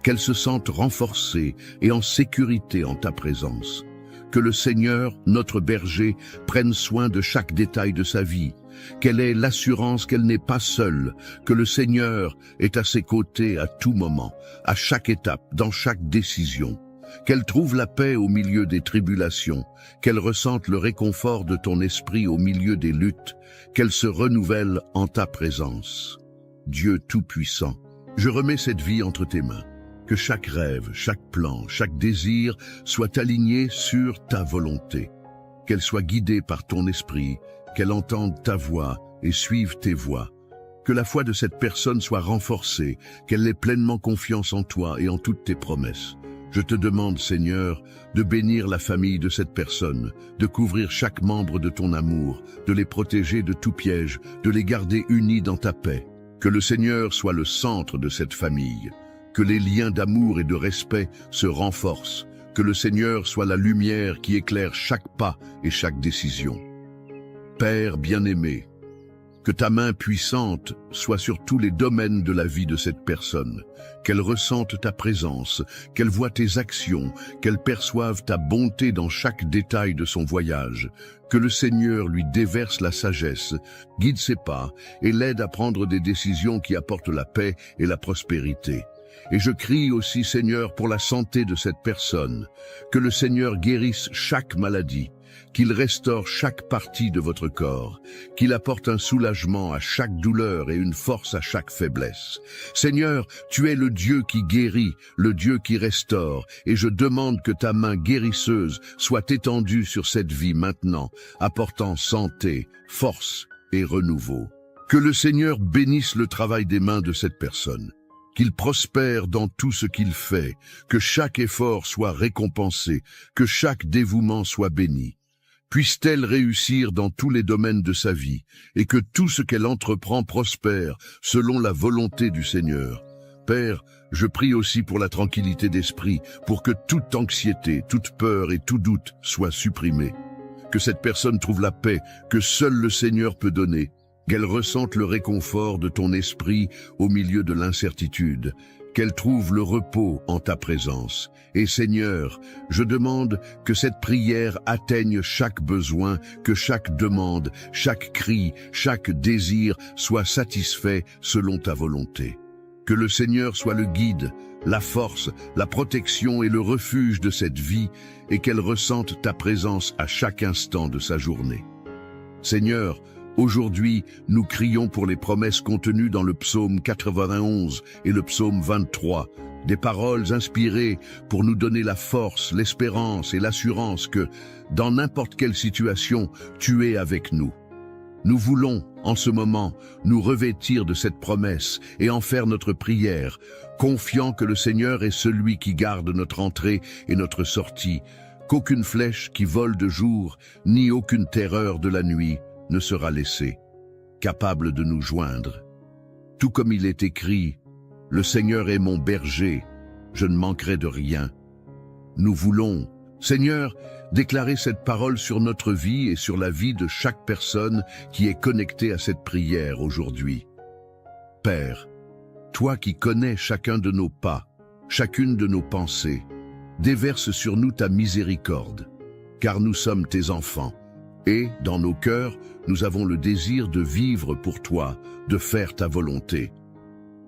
qu'elle se sente renforcée et en sécurité en ta présence. Que le Seigneur, notre berger, prenne soin de chaque détail de sa vie, qu'elle ait l'assurance qu'elle n'est pas seule, que le Seigneur est à ses côtés à tout moment, à chaque étape, dans chaque décision. Qu'elle trouve la paix au milieu des tribulations, qu'elle ressente le réconfort de ton esprit au milieu des luttes, qu'elle se renouvelle en ta présence. Dieu Tout-Puissant, je remets cette vie entre tes mains. Que chaque rêve, chaque plan, chaque désir soit aligné sur ta volonté. Qu'elle soit guidée par ton esprit, qu'elle entende ta voix et suive tes voies. Que la foi de cette personne soit renforcée, qu'elle ait pleinement confiance en toi et en toutes tes promesses. Je te demande, Seigneur, de bénir la famille de cette personne, de couvrir chaque membre de ton amour, de les protéger de tout piège, de les garder unis dans ta paix. Que le Seigneur soit le centre de cette famille. Que les liens d'amour et de respect se renforcent. Que le Seigneur soit la lumière qui éclaire chaque pas et chaque décision. Père bien-aimé, que ta main puissante soit sur tous les domaines de la vie de cette personne, qu'elle ressente ta présence, qu'elle voie tes actions, qu'elle perçoive ta bonté dans chaque détail de son voyage, que le Seigneur lui déverse la sagesse, guide ses pas et l'aide à prendre des décisions qui apportent la paix et la prospérité. Et je crie aussi, Seigneur, pour la santé de cette personne, que le Seigneur guérisse chaque maladie, qu'il restaure chaque partie de votre corps, qu'il apporte un soulagement à chaque douleur et une force à chaque faiblesse. Seigneur, tu es le Dieu qui guérit, le Dieu qui restaure, et je demande que ta main guérisseuse soit étendue sur cette vie maintenant, apportant santé, force et renouveau. Que le Seigneur bénisse le travail des mains de cette personne, qu'il prospère dans tout ce qu'il fait, que chaque effort soit récompensé, que chaque dévouement soit béni. Puisse-t-elle réussir dans tous les domaines de sa vie, et que tout ce qu'elle entreprend prospère selon la volonté du Seigneur. Père, je prie aussi pour la tranquillité d'esprit, pour que toute anxiété, toute peur et tout doute soient supprimés. Que cette personne trouve la paix que seul le Seigneur peut donner, qu'elle ressente le réconfort de ton esprit au milieu de l'incertitude, qu'elles trouvent le repos en ta présence. Et Seigneur, je demande que cette prière atteigne chaque besoin, que chaque demande, chaque cri, chaque désir soit satisfait selon ta volonté. Que le Seigneur soit le guide, la force, la protection et le refuge de cette vie, et qu'elle ressente ta présence à chaque instant de sa journée. Seigneur, aujourd'hui, nous crions pour les promesses contenues dans le psaume 91 et le psaume 23, des paroles inspirées pour nous donner la force, l'espérance et l'assurance que, dans n'importe quelle situation, tu es avec nous. Nous voulons, en ce moment, nous revêtir de cette promesse et en faire notre prière, confiant que le Seigneur est celui qui garde notre entrée et notre sortie, qu'aucune flèche qui vole de jour, ni aucune terreur de la nuit ne sera laissée, capable de nous joindre. Tout comme il est écrit, « Le Seigneur est mon berger, je ne manquerai de rien ». Nous voulons, Seigneur, déclarer cette parole sur notre vie et sur la vie de chaque personne qui est connectée à cette prière aujourd'hui. Père, toi qui connais chacun de nos pas, chacune de nos pensées, déverse sur nous ta miséricorde, car nous sommes tes enfants, et, dans nos cœurs, nous avons le désir de vivre pour toi, de faire ta volonté.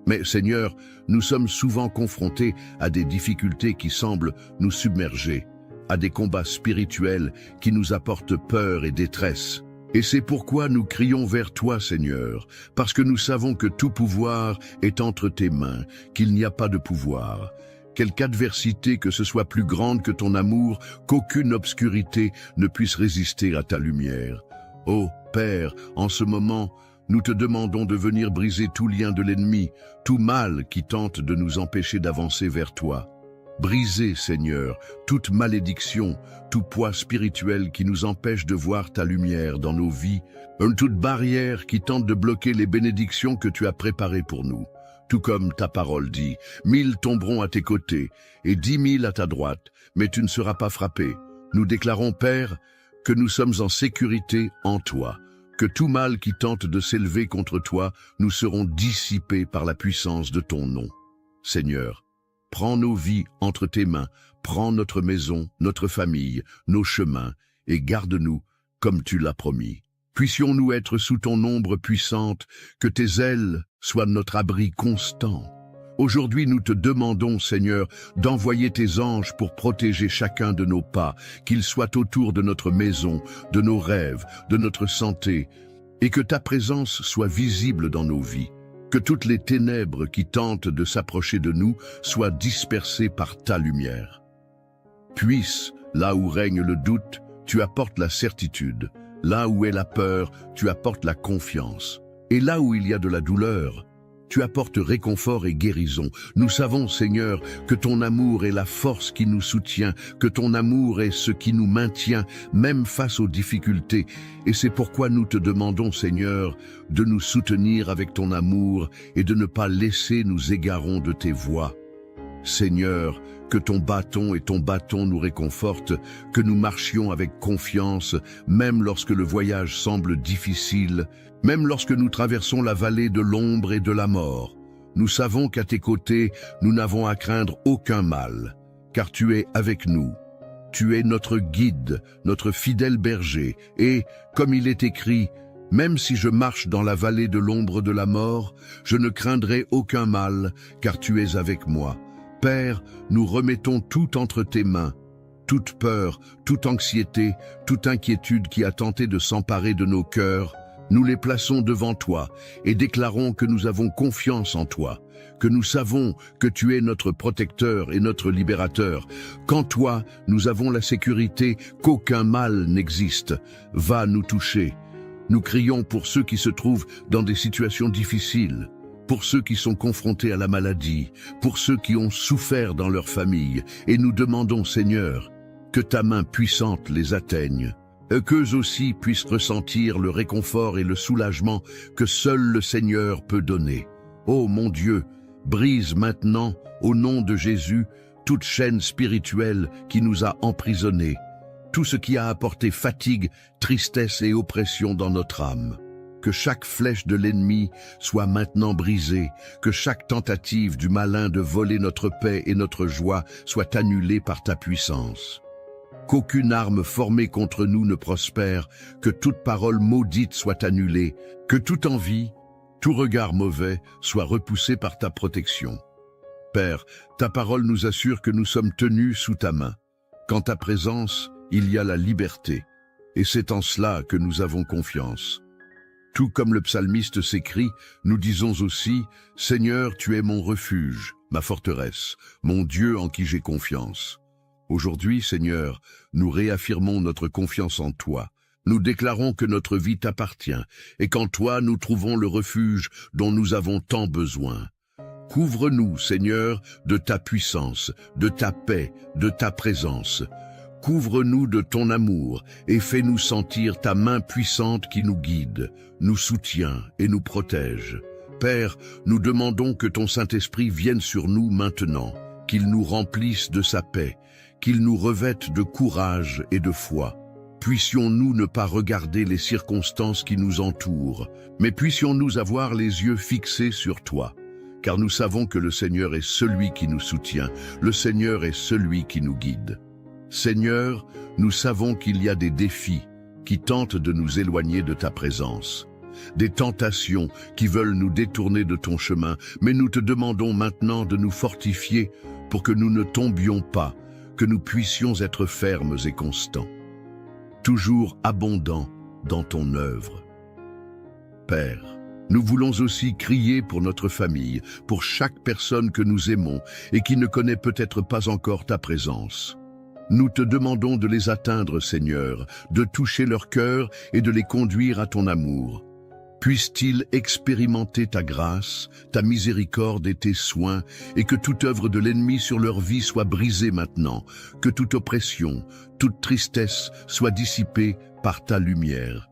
Mais Seigneur, nous sommes souvent confrontés à des difficultés qui semblent nous submerger, à des combats spirituels qui nous apportent peur et détresse. Et c'est pourquoi nous crions vers toi, Seigneur, parce que nous savons que tout pouvoir est entre tes mains, qu'il n'y a pas de pouvoir. Quelque adversité que ce soit plus grande que ton amour, qu'aucune obscurité ne puisse résister à ta lumière. Ô Père, en ce moment, nous te demandons de venir briser tout lien de l'ennemi, tout mal qui tente de nous empêcher d'avancer vers toi. Brisez, Seigneur, toute malédiction, tout poids spirituel qui nous empêche de voir ta lumière dans nos vies, toute barrière qui tente de bloquer les bénédictions que tu as préparées pour nous. Tout comme ta parole dit, 1000 tomberont à tes côtés et 10 000 à ta droite, mais tu ne seras pas frappé. Nous déclarons, Père, que nous sommes en sécurité en toi, que tout mal qui tente de s'élever contre toi, nous serons dissipés par la puissance de ton nom. Seigneur, prends nos vies entre tes mains, prends notre maison, notre famille, nos chemins, et garde-nous comme tu l'as promis. Puissions-nous être sous ton ombre puissante, que tes ailes soient notre abri constant. Aujourd'hui, nous te demandons, Seigneur, d'envoyer tes anges pour protéger chacun de nos pas, qu'ils soient autour de notre maison, de nos rêves, de notre santé, et que ta présence soit visible dans nos vies. Que toutes les ténèbres qui tentent de s'approcher de nous soient dispersées par ta lumière. Puisse, là où règne le doute, tu apportes la certitude. Là où est la peur, tu apportes la confiance. Et là où il y a de la douleur, tu apportes réconfort et guérison. Nous savons, Seigneur, que ton amour est la force qui nous soutient, que ton amour est ce qui nous maintient, même face aux difficultés. Et c'est pourquoi nous te demandons, Seigneur, de nous soutenir avec ton amour et de ne pas laisser nous égarons de tes voies. Seigneur, que ton bâton nous réconfortent, que nous marchions avec confiance, même lorsque le voyage semble difficile, même lorsque nous traversons la vallée de l'ombre et de la mort. Nous savons qu'à tes côtés, nous n'avons à craindre aucun mal, car tu es avec nous. Tu es notre guide, notre fidèle berger, et, comme il est écrit, « Même si je marche dans la vallée de l'ombre de la mort, je ne craindrai aucun mal, car tu es avec moi. » Père, nous remettons tout entre tes mains, toute peur, toute anxiété, toute inquiétude qui a tenté de s'emparer de nos cœurs, nous les plaçons devant toi et déclarons que nous avons confiance en toi, que nous savons que tu es notre protecteur et notre libérateur, qu'en toi nous avons la sécurité qu'aucun mal n'existe. Va nous toucher. Nous crions pour ceux qui se trouvent dans des situations difficiles, pour ceux qui sont confrontés à la maladie, pour ceux qui ont souffert dans leur famille, et nous demandons, Seigneur, que ta main puissante les atteigne, qu'eux aussi puissent ressentir le réconfort et le soulagement que seul le Seigneur peut donner. Ô mon Dieu, brise maintenant, au nom de Jésus, toute chaîne spirituelle qui nous a emprisonnés, tout ce qui a apporté fatigue, tristesse et oppression dans notre âme. que chaque flèche de l'ennemi soit maintenant brisée, que chaque tentative du malin de voler notre paix et notre joie soit annulée par ta puissance. Qu'aucune arme formée contre nous ne prospère, que toute parole maudite soit annulée, que toute envie, tout regard mauvais soit repoussé par ta protection. Père, ta parole nous assure que nous sommes tenus sous ta main. Qu'en ta présence, il y a la liberté, et c'est en cela que nous avons confiance. Tout comme le psalmiste s'écrie, nous disons aussi, « Seigneur, tu es mon refuge, ma forteresse, mon Dieu en qui j'ai confiance. » Aujourd'hui, Seigneur, nous réaffirmons notre confiance en toi. Nous déclarons que notre vie t'appartient et qu'en toi nous trouvons le refuge dont nous avons tant besoin. Couvre-nous, Seigneur, de ta puissance, de ta paix, de ta présence. Couvre-nous de ton amour et fais-nous sentir ta main puissante qui nous guide, nous soutient et nous protège. Père, nous demandons que ton Saint-Esprit vienne sur nous maintenant, qu'il nous remplisse de sa paix, qu'il nous revête de courage et de foi. Puissions-nous ne pas regarder les circonstances qui nous entourent, mais puissions-nous avoir les yeux fixés sur toi, car nous savons que le Seigneur est celui qui nous soutient, le Seigneur est celui qui nous guide. Seigneur, nous savons qu'il y a des défis qui tentent de nous éloigner de ta présence, des tentations qui veulent nous détourner de ton chemin, mais nous te demandons maintenant de nous fortifier pour que nous ne tombions pas, que nous puissions être fermes et constants, toujours abondants dans ton œuvre. Père, nous voulons aussi crier pour notre famille, pour chaque personne que nous aimons et qui ne connaît peut-être pas encore ta présence. Nous te demandons de les atteindre, Seigneur, de toucher leur cœur et de les conduire à ton amour. Puissent-ils expérimenter ta grâce, ta miséricorde et tes soins, et que toute œuvre de l'ennemi sur leur vie soit brisée maintenant, que toute oppression, toute tristesse soit dissipée par ta lumière.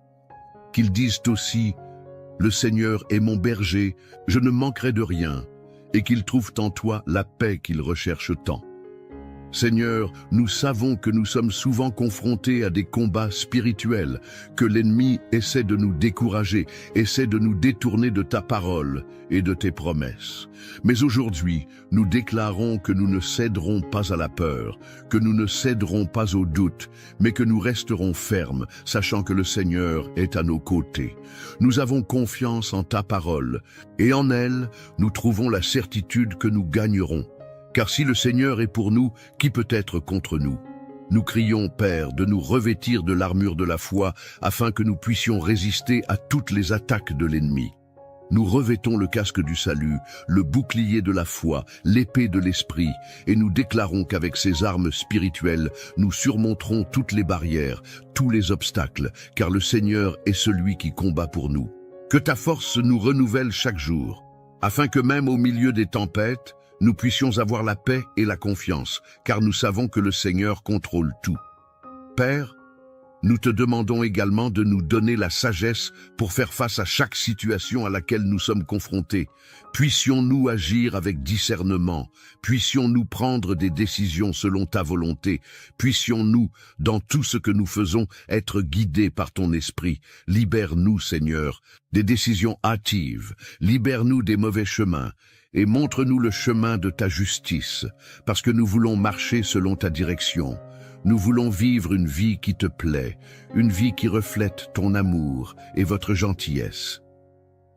Qu'ils disent aussi, « Le Seigneur est mon berger, je ne manquerai de rien », et qu'ils trouvent en toi la paix qu'ils recherchent tant. Seigneur, nous savons que nous sommes souvent confrontés à des combats spirituels, que l'ennemi essaie de nous décourager, essaie de nous détourner de ta parole et de tes promesses. Mais aujourd'hui, nous déclarons que nous ne céderons pas à la peur, que nous ne céderons pas au doute, mais que nous resterons fermes, sachant que le Seigneur est à nos côtés. Nous avons confiance en ta parole, et en elle, nous trouvons la certitude que nous gagnerons. Car si le Seigneur est pour nous, qui peut être contre nous? Nous crions, Père, de nous revêtir de l'armure de la foi, afin que nous puissions résister à toutes les attaques de l'ennemi. Nous revêtons le casque du salut, le bouclier de la foi, l'épée de l'esprit, et nous déclarons qu'avec ces armes spirituelles, nous surmonterons toutes les barrières, tous les obstacles, car le Seigneur est celui qui combat pour nous. Que ta force nous renouvelle chaque jour, afin que même au milieu des tempêtes, nous puissions avoir la paix et la confiance, car nous savons que le Seigneur contrôle tout. Père, nous te demandons également de nous donner la sagesse pour faire face à chaque situation à laquelle nous sommes confrontés. Puissions-nous agir avec discernement, puissions-nous prendre des décisions selon ta volonté, puissions-nous, dans tout ce que nous faisons, être guidés par ton esprit. Libère-nous, Seigneur, des décisions hâtives, libère-nous des mauvais chemins, et montre-nous le chemin de ta justice, parce que nous voulons marcher selon ta direction. Nous voulons vivre une vie qui te plaît, une vie qui reflète ton amour et votre gentillesse.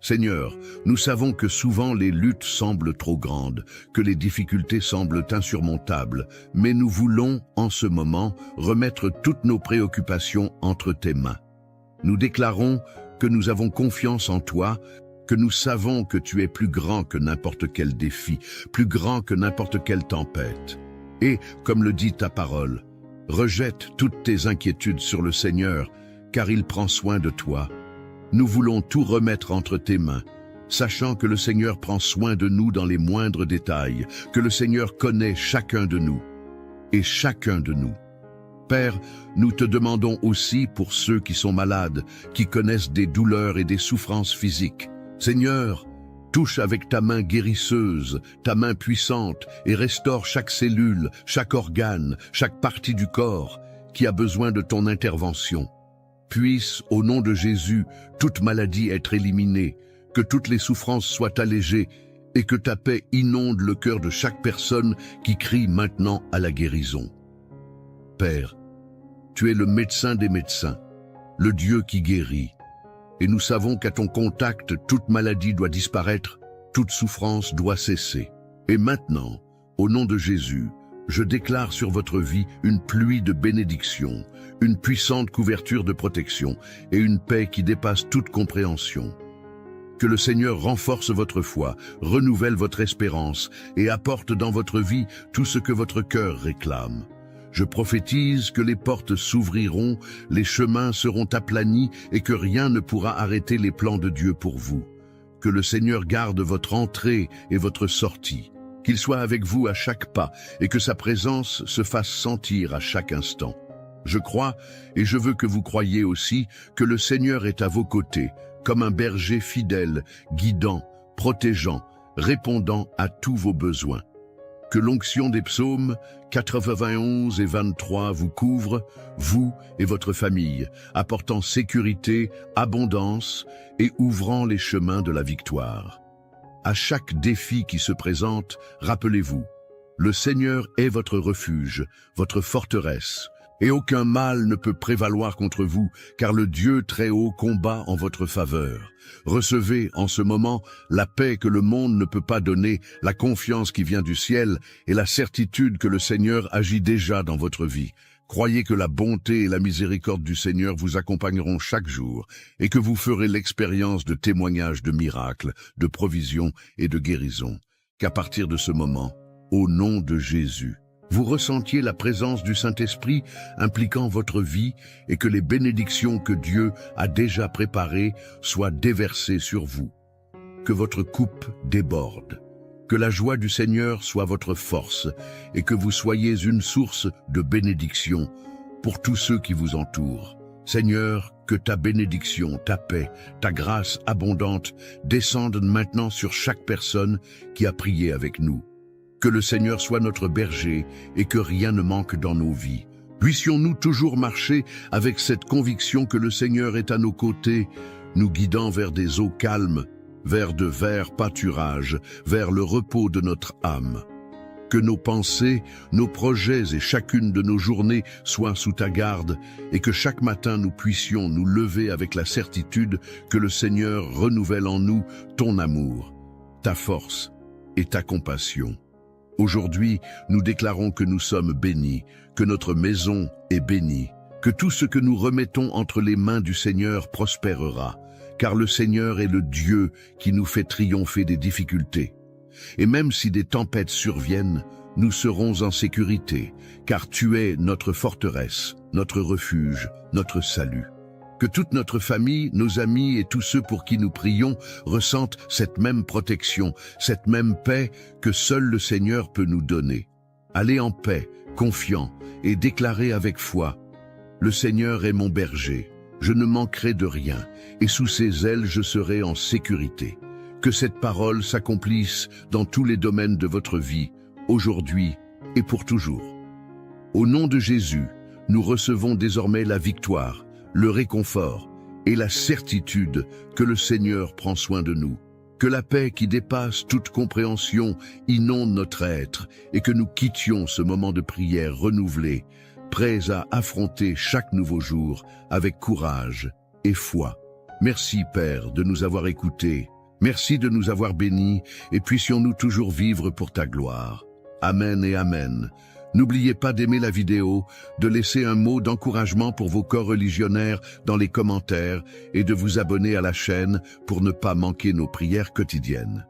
Seigneur, nous savons que souvent les luttes semblent trop grandes, que les difficultés semblent insurmontables, mais nous voulons, en ce moment, remettre toutes nos préoccupations entre tes mains. Nous déclarons que nous avons confiance en toi, que nous savons que tu es plus grand que n'importe quel défi, plus grand que n'importe quelle tempête. Et, comme le dit ta parole, rejette toutes tes inquiétudes sur le Seigneur, car il prend soin de toi. Nous voulons tout remettre entre tes mains, sachant que le Seigneur prend soin de nous dans les moindres détails, que le Seigneur connaît chacun de nous, et chacun de nous. Père, nous te demandons aussi pour ceux qui sont malades, qui connaissent des douleurs et des souffrances physiques. Seigneur, touche avec ta main guérisseuse, ta main puissante, et restaure chaque cellule, chaque organe, chaque partie du corps qui a besoin de ton intervention. Puisse, au nom de Jésus, toute maladie être éliminée, que toutes les souffrances soient allégées et que ta paix inonde le cœur de chaque personne qui crie maintenant à la guérison. Père, tu es le médecin des médecins, le Dieu qui guérit. Et nous savons qu'à ton contact, toute maladie doit disparaître, toute souffrance doit cesser. Et maintenant, au nom de Jésus, je déclare sur votre vie une pluie de bénédictions, une puissante couverture de protection et une paix qui dépasse toute compréhension. Que le Seigneur renforce votre foi, renouvelle votre espérance et apporte dans votre vie tout ce que votre cœur réclame. Je prophétise que les portes s'ouvriront, les chemins seront aplanis et que rien ne pourra arrêter les plans de Dieu pour vous. Que le Seigneur garde votre entrée et votre sortie, qu'il soit avec vous à chaque pas et que sa présence se fasse sentir à chaque instant. Je crois, et je veux que vous croyiez aussi, que le Seigneur est à vos côtés, comme un berger fidèle, guidant, protégeant, répondant à tous vos besoins. Que l'onction des psaumes 91 et 23 vous couvre, vous et votre famille, apportant sécurité, abondance et ouvrant les chemins de la victoire. À chaque défi qui se présente, rappelez-vous, le Seigneur est votre refuge, votre forteresse, et aucun mal ne peut prévaloir contre vous, car le Dieu très haut combat en votre faveur. Recevez en ce moment la paix que le monde ne peut pas donner, la confiance qui vient du ciel et la certitude que le Seigneur agit déjà dans votre vie. Croyez que la bonté et la miséricorde du Seigneur vous accompagneront chaque jour et que vous ferez l'expérience de témoignages de miracles, de provisions et de guérisons. Qu'à partir de ce moment, au nom de Jésus, vous ressentiez la présence du Saint-Esprit impliquant votre vie et que les bénédictions que Dieu a déjà préparées soient déversées sur vous. Que votre coupe déborde. Que la joie du Seigneur soit votre force et que vous soyez une source de bénédiction pour tous ceux qui vous entourent. Seigneur, que ta bénédiction, ta paix, ta grâce abondante descendent maintenant sur chaque personne qui a prié avec nous. Que le Seigneur soit notre berger et que rien ne manque dans nos vies. Puissions-nous toujours marcher avec cette conviction que le Seigneur est à nos côtés, nous guidant vers des eaux calmes, vers de verts pâturages, vers le repos de notre âme. Que nos pensées, nos projets et chacune de nos journées soient sous ta garde et que chaque matin nous puissions nous lever avec la certitude que le Seigneur renouvelle en nous ton amour, ta force et ta compassion. Aujourd'hui, nous déclarons que nous sommes bénis, que notre maison est bénie, que tout ce que nous remettons entre les mains du Seigneur prospérera, car le Seigneur est le Dieu qui nous fait triompher des difficultés. Et même si des tempêtes surviennent, nous serons en sécurité, car tu es notre forteresse, notre refuge, notre salut. Que toute notre famille, nos amis et tous ceux pour qui nous prions ressentent cette même protection, cette même paix que seul le Seigneur peut nous donner. Allez en paix, confiant, et déclarez avec foi, « Le Seigneur est mon berger, je ne manquerai de rien, et sous ses ailes je serai en sécurité. » Que cette parole s'accomplisse dans tous les domaines de votre vie, aujourd'hui et pour toujours. Au nom de Jésus, nous recevons désormais la victoire, le réconfort et la certitude que le Seigneur prend soin de nous. Que la paix qui dépasse toute compréhension inonde notre être et que nous quittions ce moment de prière renouvelé, prêts à affronter chaque nouveau jour avec courage et foi. Merci Père de nous avoir écoutés. Merci de nous avoir bénis et puissions-nous toujours vivre pour ta gloire. Amen et Amen. N'oubliez pas d'aimer la vidéo, de laisser un mot d'encouragement pour vos coreligionnaires dans les commentaires et de vous abonner à la chaîne pour ne pas manquer nos prières quotidiennes.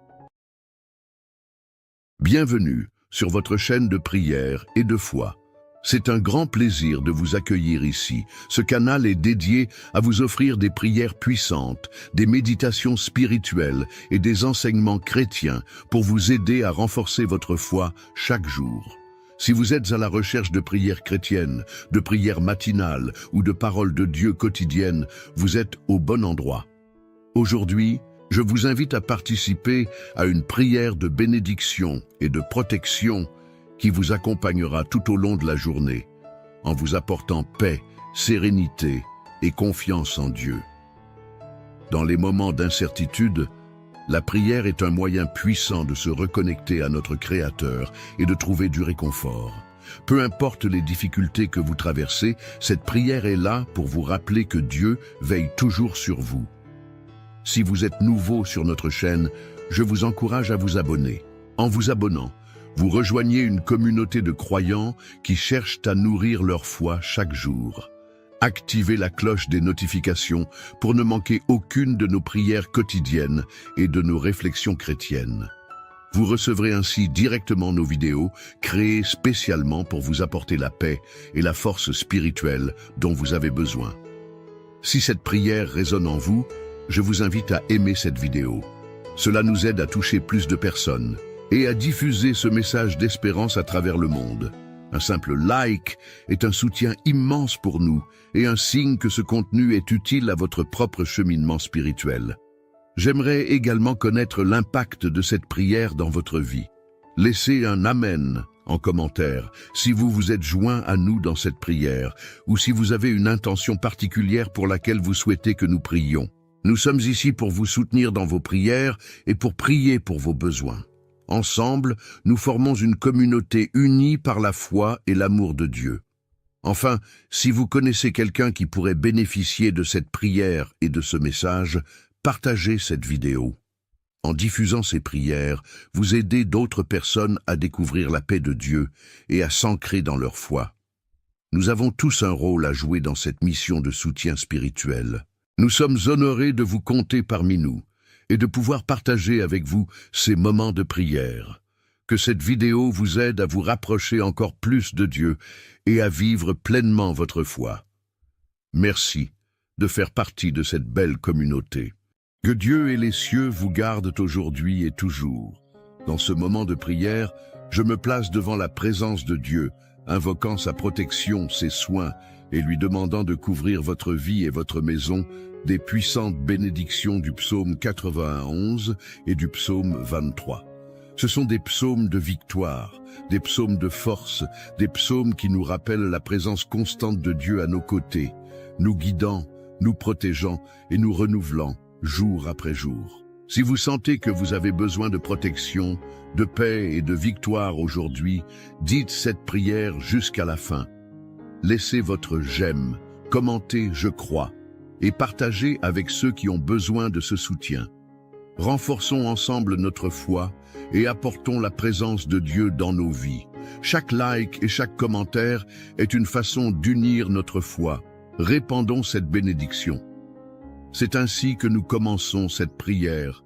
Bienvenue sur votre chaîne de prière et de foi. C'est un grand plaisir de vous accueillir ici. Ce canal est dédié à vous offrir des prières puissantes, des méditations spirituelles et des enseignements chrétiens pour vous aider à renforcer votre foi chaque jour. Si vous êtes à la recherche de prières chrétiennes, de prières matinales ou de paroles de Dieu quotidiennes, vous êtes au bon endroit. Aujourd'hui, je vous invite à participer à une prière de bénédiction et de protection qui vous accompagnera tout au long de la journée, en vous apportant paix, sérénité et confiance en Dieu. Dans les moments d'incertitude, la prière est un moyen puissant de se reconnecter à notre Créateur et de trouver du réconfort. Peu importe les difficultés que vous traversez, cette prière est là pour vous rappeler que Dieu veille toujours sur vous. Si vous êtes nouveau sur notre chaîne, je vous encourage à vous abonner. En vous abonnant, vous rejoignez une communauté de croyants qui cherchent à nourrir leur foi chaque jour. Activez la cloche des notifications pour ne manquer aucune de nos prières quotidiennes et de nos réflexions chrétiennes. Vous recevrez ainsi directement nos vidéos créées spécialement pour vous apporter la paix et la force spirituelle dont vous avez besoin. Si cette prière résonne en vous, je vous invite à aimer cette vidéo. Cela nous aide à toucher plus de personnes et à diffuser ce message d'espérance à travers le monde. Un simple like est un soutien immense pour nous et un signe que ce contenu est utile à votre propre cheminement spirituel. J'aimerais également connaître l'impact de cette prière dans votre vie. Laissez un Amen en commentaire si vous vous êtes joint à nous dans cette prière ou si vous avez une intention particulière pour laquelle vous souhaitez que nous prions. Nous sommes ici pour vous soutenir dans vos prières et pour prier pour vos besoins. Ensemble, nous formons une communauté unie par la foi et l'amour de Dieu. Enfin, si vous connaissez quelqu'un qui pourrait bénéficier de cette prière et de ce message, partagez cette vidéo. En diffusant ces prières, vous aidez d'autres personnes à découvrir la paix de Dieu et à s'ancrer dans leur foi. Nous avons tous un rôle à jouer dans cette mission de soutien spirituel. Nous sommes honorés de vous compter parmi nous et de pouvoir partager avec vous ces moments de prière. Que cette vidéo vous aide à vous rapprocher encore plus de Dieu et à vivre pleinement votre foi. Merci de faire partie de cette belle communauté. Que Dieu et les cieux vous gardent aujourd'hui et toujours. Dans ce moment de prière, je me place devant la présence de Dieu, invoquant sa protection, ses soins, et lui demandant de couvrir votre vie et votre maison des puissantes bénédictions du psaume 91 et du psaume 23. Ce sont des psaumes de victoire, des psaumes de force, des psaumes qui nous rappellent la présence constante de Dieu à nos côtés, nous guidant, nous protégeant et nous renouvelant jour après jour. Si vous sentez que vous avez besoin de protection, de paix et de victoire aujourd'hui, dites cette prière jusqu'à la fin. Laissez votre j'aime, commentez je crois et partagez avec ceux qui ont besoin de ce soutien. Renforçons ensemble notre foi et apportons la présence de Dieu dans nos vies. Chaque like et chaque commentaire est une façon d'unir notre foi. Répandons cette bénédiction. C'est ainsi que nous commençons cette prière,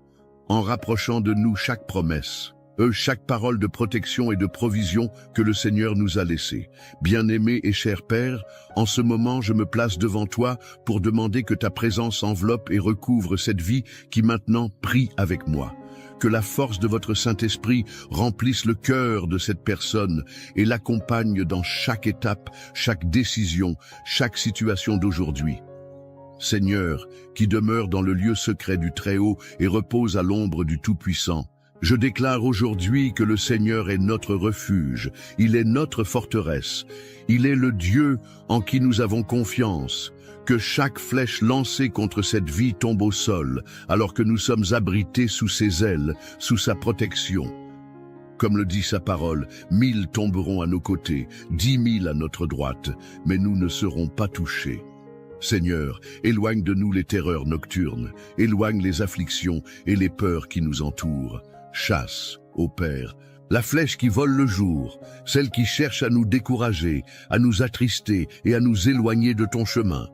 en rapprochant de nous chaque promesse, chaque parole de protection et de provision que le Seigneur nous a laissée. Bien-aimé et cher Père, en ce moment je me place devant toi pour demander que ta présence enveloppe et recouvre cette vie qui maintenant prie avec moi. Que la force de votre Saint-Esprit remplisse le cœur de cette personne et l'accompagne dans chaque étape, chaque décision, chaque situation d'aujourd'hui. Seigneur, qui demeure dans le lieu secret du Très-Haut et repose à l'ombre du Tout-Puissant, je déclare aujourd'hui que le Seigneur est notre refuge, il est notre forteresse, il est le Dieu en qui nous avons confiance. Que chaque flèche lancée contre cette vie tombe au sol, alors que nous sommes abrités sous ses ailes, sous sa protection. Comme le dit sa parole, 1000 tomberont à nos côtés, 10 000 à notre droite, mais nous ne serons pas touchés. Seigneur, éloigne de nous les terreurs nocturnes, éloigne les afflictions et les peurs qui nous entourent. Chasse, ô Père, la flèche qui vole le jour, celle qui cherche à nous décourager, à nous attrister et à nous éloigner de ton chemin.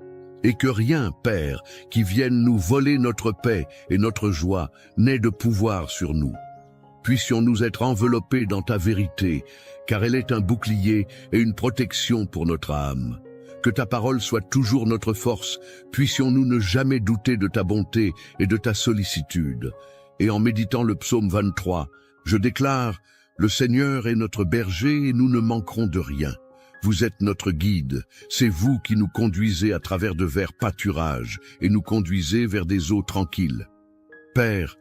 Et que rien, Père, qui vienne nous voler notre paix et notre joie, n'ait de pouvoir sur nous. Puissions-nous être enveloppés dans ta vérité, car elle est un bouclier et une protection pour notre âme. Que ta parole soit toujours notre force, puissions-nous ne jamais douter de ta bonté et de ta sollicitude. Et en méditant le psaume 23, je déclare, le Seigneur est notre berger et nous ne manquerons de rien. Vous êtes notre guide, c'est vous qui nous conduisez à travers de verts pâturages et nous conduisez vers des eaux tranquilles. Père,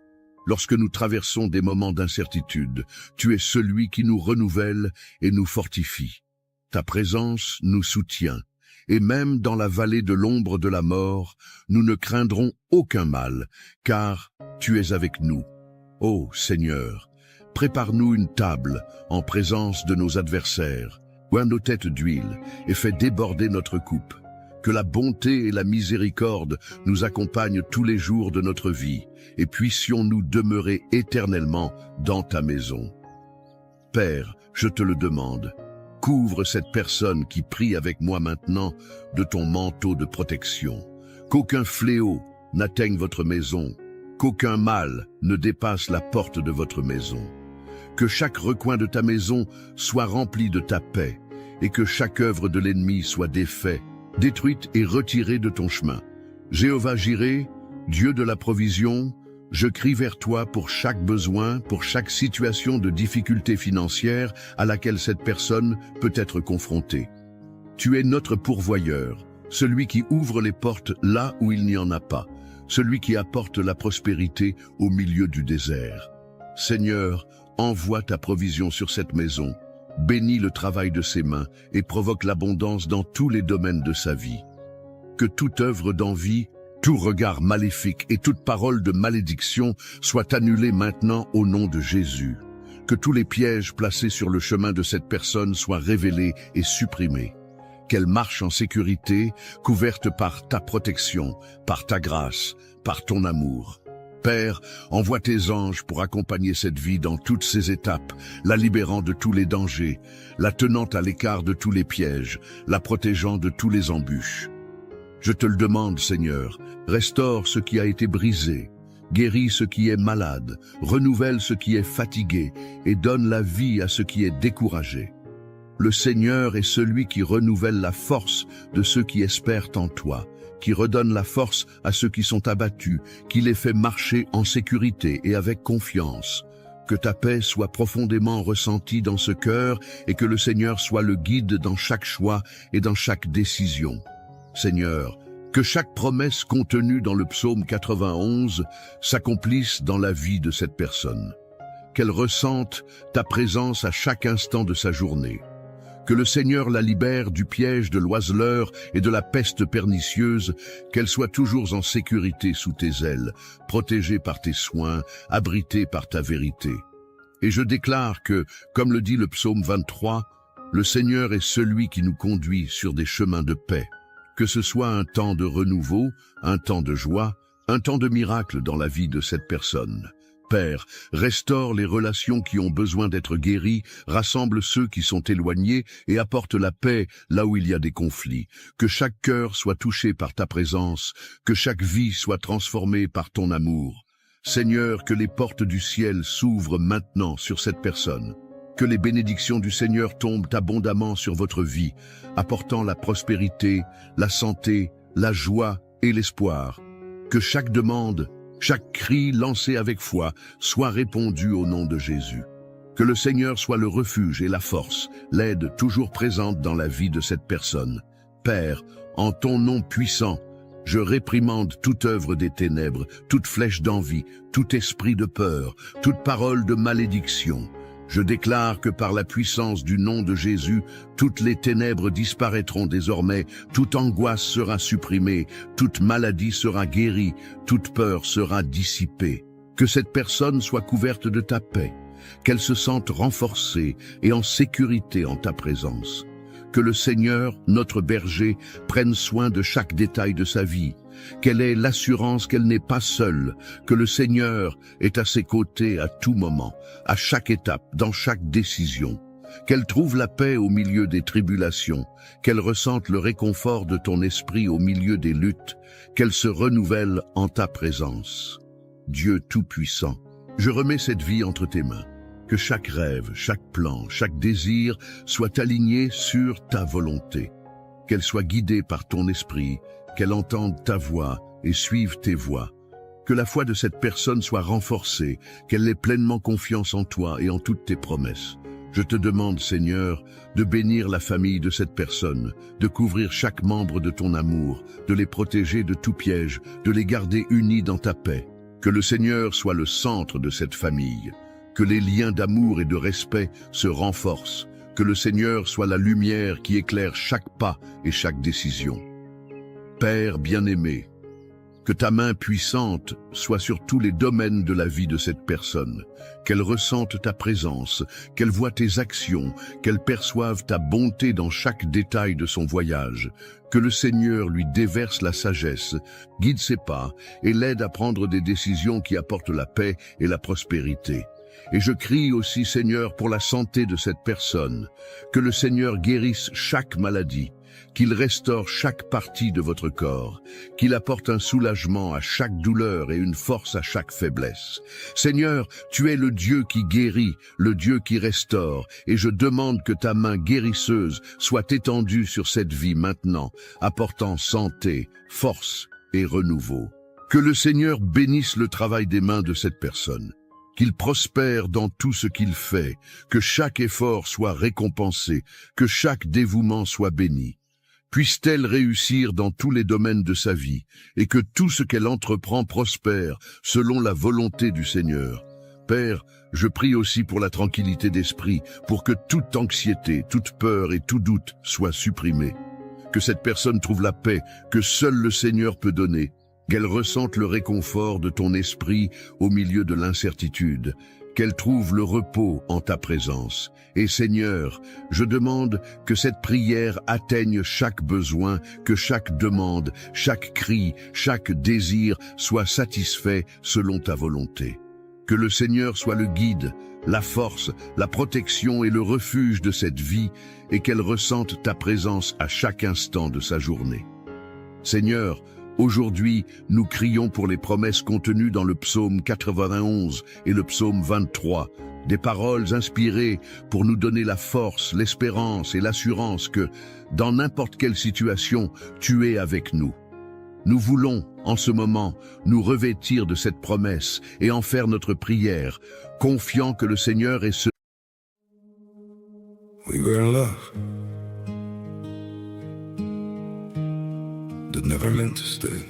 lorsque nous traversons des moments d'incertitude, tu es celui qui nous renouvelle et nous fortifie. Ta présence nous soutient et même dans la vallée de l'ombre de la mort, nous ne craindrons aucun mal, car tu es avec nous. Ô Seigneur, prépare-nous une table en présence de nos adversaires, oins nos têtes d'huile et fais déborder notre coupe. Que la bonté et la miséricorde nous accompagnent tous les jours de notre vie, et puissions-nous demeurer éternellement dans ta maison. Père, je te le demande, couvre cette personne qui prie avec moi maintenant de ton manteau de protection. Qu'aucun fléau n'atteigne votre maison, qu'aucun mal ne dépasse la porte de votre maison. Que chaque recoin de ta maison soit rempli de ta paix, et que chaque œuvre de l'ennemi soit défaite, détruite et retirée de ton chemin. Jéhovah Jireh, Dieu de la provision, je crie vers toi pour chaque besoin, pour chaque situation de difficulté financière à laquelle cette personne peut être confrontée. Tu es notre pourvoyeur, celui qui ouvre les portes là où il n'y en a pas, celui qui apporte la prospérité au milieu du désert. Seigneur, envoie ta provision sur cette maison, bénis le travail de ses mains et provoque l'abondance dans tous les domaines de sa vie. Que toute œuvre d'envie, tout regard maléfique et toute parole de malédiction soient annulés maintenant au nom de Jésus. Que tous les pièges placés sur le chemin de cette personne soient révélés et supprimés. Qu'elle marche en sécurité, couverte par ta protection, par ta grâce, par ton amour. Père, envoie tes anges pour accompagner cette vie dans toutes ses étapes, la libérant de tous les dangers, la tenant à l'écart de tous les pièges, la protégeant de tous les embûches. Je te le demande, Seigneur, restaure ce qui a été brisé, guéris ce qui est malade, renouvelle ce qui est fatigué et donne la vie à ce qui est découragé. Le Seigneur est celui qui renouvelle la force de ceux qui espèrent en toi, qui redonne la force à ceux qui sont abattus, qui les fait marcher en sécurité et avec confiance. Que ta paix soit profondément ressentie dans ce cœur et que le Seigneur soit le guide dans chaque choix et dans chaque décision. Seigneur, que chaque promesse contenue dans le psaume 91 s'accomplisse dans la vie de cette personne. Qu'elle ressente ta présence à chaque instant de sa journée. Que le Seigneur la libère du piège de l'oiseleur et de la peste pernicieuse, qu'elle soit toujours en sécurité sous tes ailes, protégée par tes soins, abritée par ta vérité. Et je déclare que, comme le dit le psaume 23, le Seigneur est celui qui nous conduit sur des chemins de paix. Que ce soit un temps de renouveau, un temps de joie, un temps de miracle dans la vie de cette personne. Père, restaure les relations qui ont besoin d'être guéries, rassemble ceux qui sont éloignés et apporte la paix là où il y a des conflits. Que chaque cœur soit touché par ta présence, que chaque vie soit transformée par ton amour. Seigneur, que les portes du ciel s'ouvrent maintenant sur cette personne. Que les bénédictions du Seigneur tombent abondamment sur votre vie, apportant la prospérité, la santé, la joie et l'espoir. Que chaque demande, chaque cri lancé avec foi soit répondu au nom de Jésus. Que le Seigneur soit le refuge et la force, l'aide toujours présente dans la vie de cette personne. Père, en ton nom puissant, je réprimande toute œuvre des ténèbres, toute flèche d'envie, tout esprit de peur, toute parole de malédiction. Je déclare que par la puissance du nom de Jésus, toutes les ténèbres disparaîtront désormais, toute angoisse sera supprimée, toute maladie sera guérie, toute peur sera dissipée. Que cette personne soit couverte de ta paix, qu'elle se sente renforcée et en sécurité en ta présence. Que le Seigneur, notre berger, prenne soin de chaque détail de sa vie, qu'elle ait l'assurance qu'elle n'est pas seule, que le Seigneur est à ses côtés à tout moment, à chaque étape, dans chaque décision, qu'elle trouve la paix au milieu des tribulations, qu'elle ressente le réconfort de ton esprit au milieu des luttes, qu'elle se renouvelle en ta présence. Dieu Tout-Puissant, je remets cette vie entre tes mains. Que chaque rêve, chaque plan, chaque désir soit aligné sur ta volonté. Qu'elle soit guidée par ton esprit, qu'elle entende ta voix et suive tes voies. Que la foi de cette personne soit renforcée, qu'elle ait pleinement confiance en toi et en toutes tes promesses. Je te demande, Seigneur, de bénir la famille de cette personne, de couvrir chaque membre de ton amour, de les protéger de tout piège, de les garder unis dans ta paix. Que le Seigneur soit le centre de cette famille. Que les liens d'amour et de respect se renforcent, Que le Seigneur soit la lumière qui éclaire chaque pas et chaque décision. Père bien-aimé, que ta main puissante soit sur tous les domaines de la vie de cette personne, qu'elle ressente ta présence, qu'elle voie tes actions, qu'elle perçoive ta bonté dans chaque détail de son voyage, que le Seigneur lui déverse la sagesse, guide ses pas et l'aide à prendre des décisions qui apportent la paix et la prospérité. Et je crie aussi, Seigneur, pour la santé de cette personne, que le Seigneur guérisse chaque maladie, qu'il restaure chaque partie de votre corps, qu'il apporte un soulagement à chaque douleur et une force à chaque faiblesse. Seigneur, tu es le Dieu qui guérit, le Dieu qui restaure, et je demande que ta main guérisseuse soit étendue sur cette vie maintenant, apportant santé, force et renouveau. Que le Seigneur bénisse le travail des mains de cette personne, qu'il prospère dans tout ce qu'il fait, que chaque effort soit récompensé, que chaque dévouement soit béni. Puisse-t-elle réussir dans tous les domaines de sa vie, et que tout ce qu'elle entreprend prospère selon la volonté du Seigneur. Père, je prie aussi pour la tranquillité d'esprit, pour que toute anxiété, toute peur et tout doute soient supprimés. Que cette personne trouve la paix que seul le Seigneur peut donner, qu'elle ressente le réconfort de ton esprit au milieu de l'incertitude, qu'elle trouve le repos en ta présence. Et Seigneur, je demande que cette prière atteigne chaque besoin, que chaque demande, chaque cri, chaque désir soit satisfait selon ta volonté. Que le Seigneur soit le guide, la force, la protection et le refuge de cette vie, et qu'elle ressente ta présence à chaque instant de sa journée. Seigneur, aujourd'hui, nous crions pour les promesses contenues dans le psaume 91 et le psaume 23, des paroles inspirées pour nous donner la force, l'espérance et l'assurance que, dans n'importe quelle situation, tu es avec nous. Nous voulons, en ce moment, nous revêtir de cette promesse et en faire notre prière, confiant que le Seigneur est ce... We were in love that never meant to stay.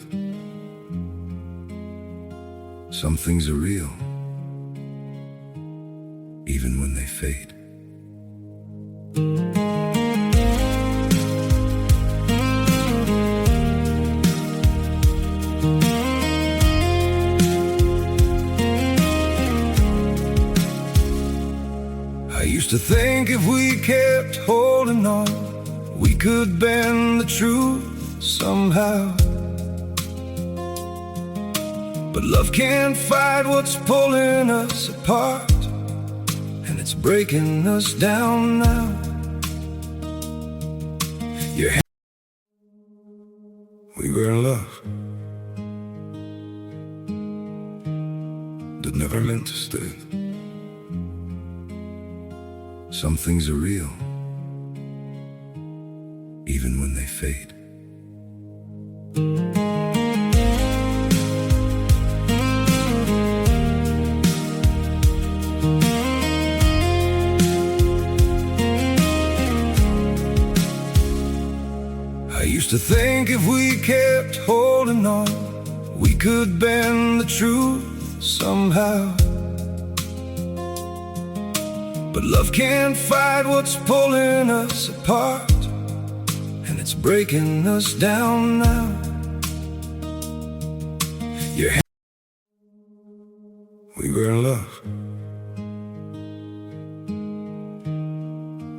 Some things are real, even when they fade. I used to think if we kept holding on, we could bend the truth somehow. But love can't fight what's pulling us apart, and it's breaking us down now. We were in love that never meant to stay. Some things are real, even when they fade. I used to think if we kept holding on, we could bend the truth somehow. But love can't fight what's pulling us apart, and it's breaking us down now. We were in love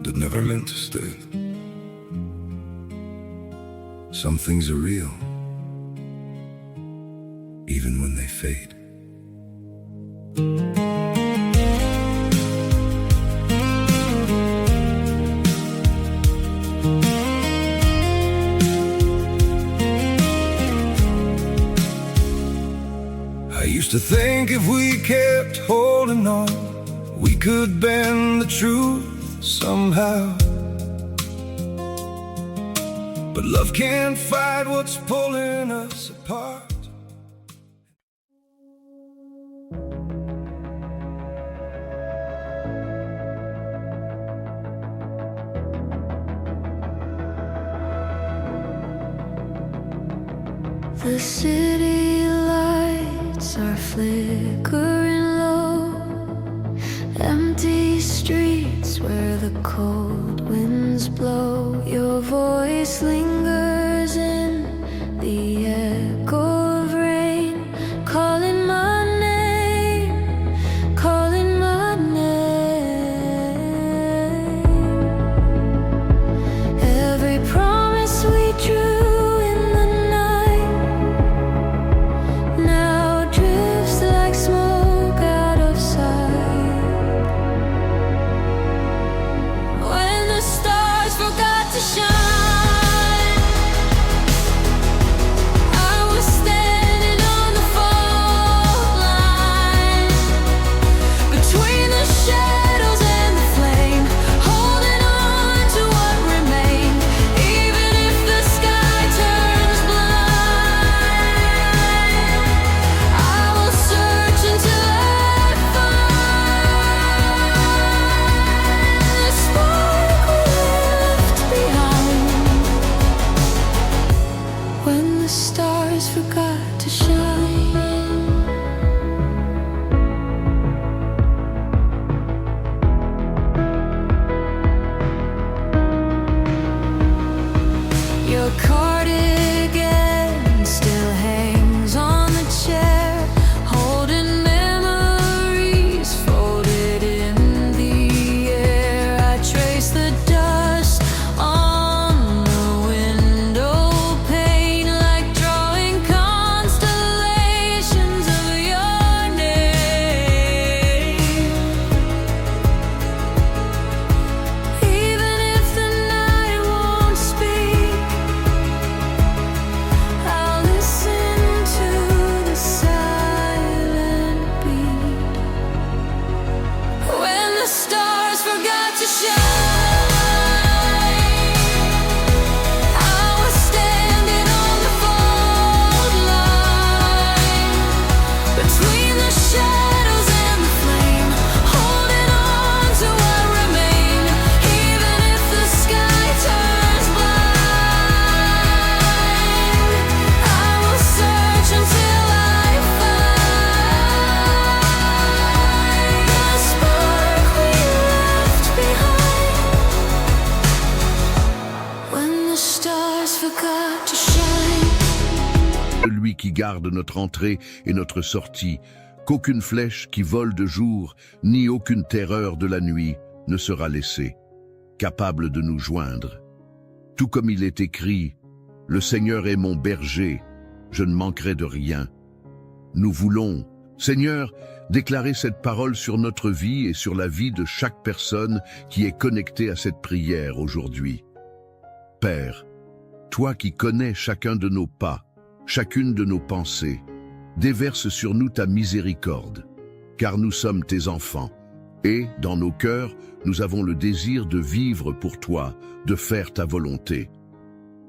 that never meant to stay. Some things are real, even when they fade. I used to think if we kept holding on, we could bend the truth somehow. But love can't fight what's pulling us apart. The city lights are flickering low, empty streets where the cold blow. Your voice lingers in the echo of rain, calling my name, calling my name. Every promise we drew in the night now drifts like smoke out of sight. When the stars forgot to shine, I was standing on the fault line, between the shadows and the flame, holding on to what remained. Even if the sky turns blind, I will search until I find the spark we left behind. When the stars forgot to shine. Your cardigan still hangs on the chair, holding memories folded in the air. I trace the dust on the window pane, like drawing constellations of your name. Even if the night won't speak, I'll listen to the silent beat. When the stars forgot to shine, I was standing on the fault line, between the shadows and the flame, holding on to what remained. Even if the sky turns blind, I will search until I find the spark we left behind. When the stars forgot to shine. Celui qui garde notre entrée et notre sortie, qu'aucune flèche qui vole de jour, ni aucune terreur de la nuit ne sera laissée, capable de nous joindre. Tout comme il est écrit, « Le Seigneur est mon berger, je ne manquerai de rien ». Nous voulons, Seigneur, déclarer cette parole sur notre vie et sur la vie de chaque personne qui est connectée à cette prière aujourd'hui. Père, toi qui connais chacun de nos pas, chacune de nos pensées, déverse sur nous ta miséricorde, car nous sommes tes enfants, et, dans nos cœurs, nous avons le désir de vivre pour toi, de faire ta volonté.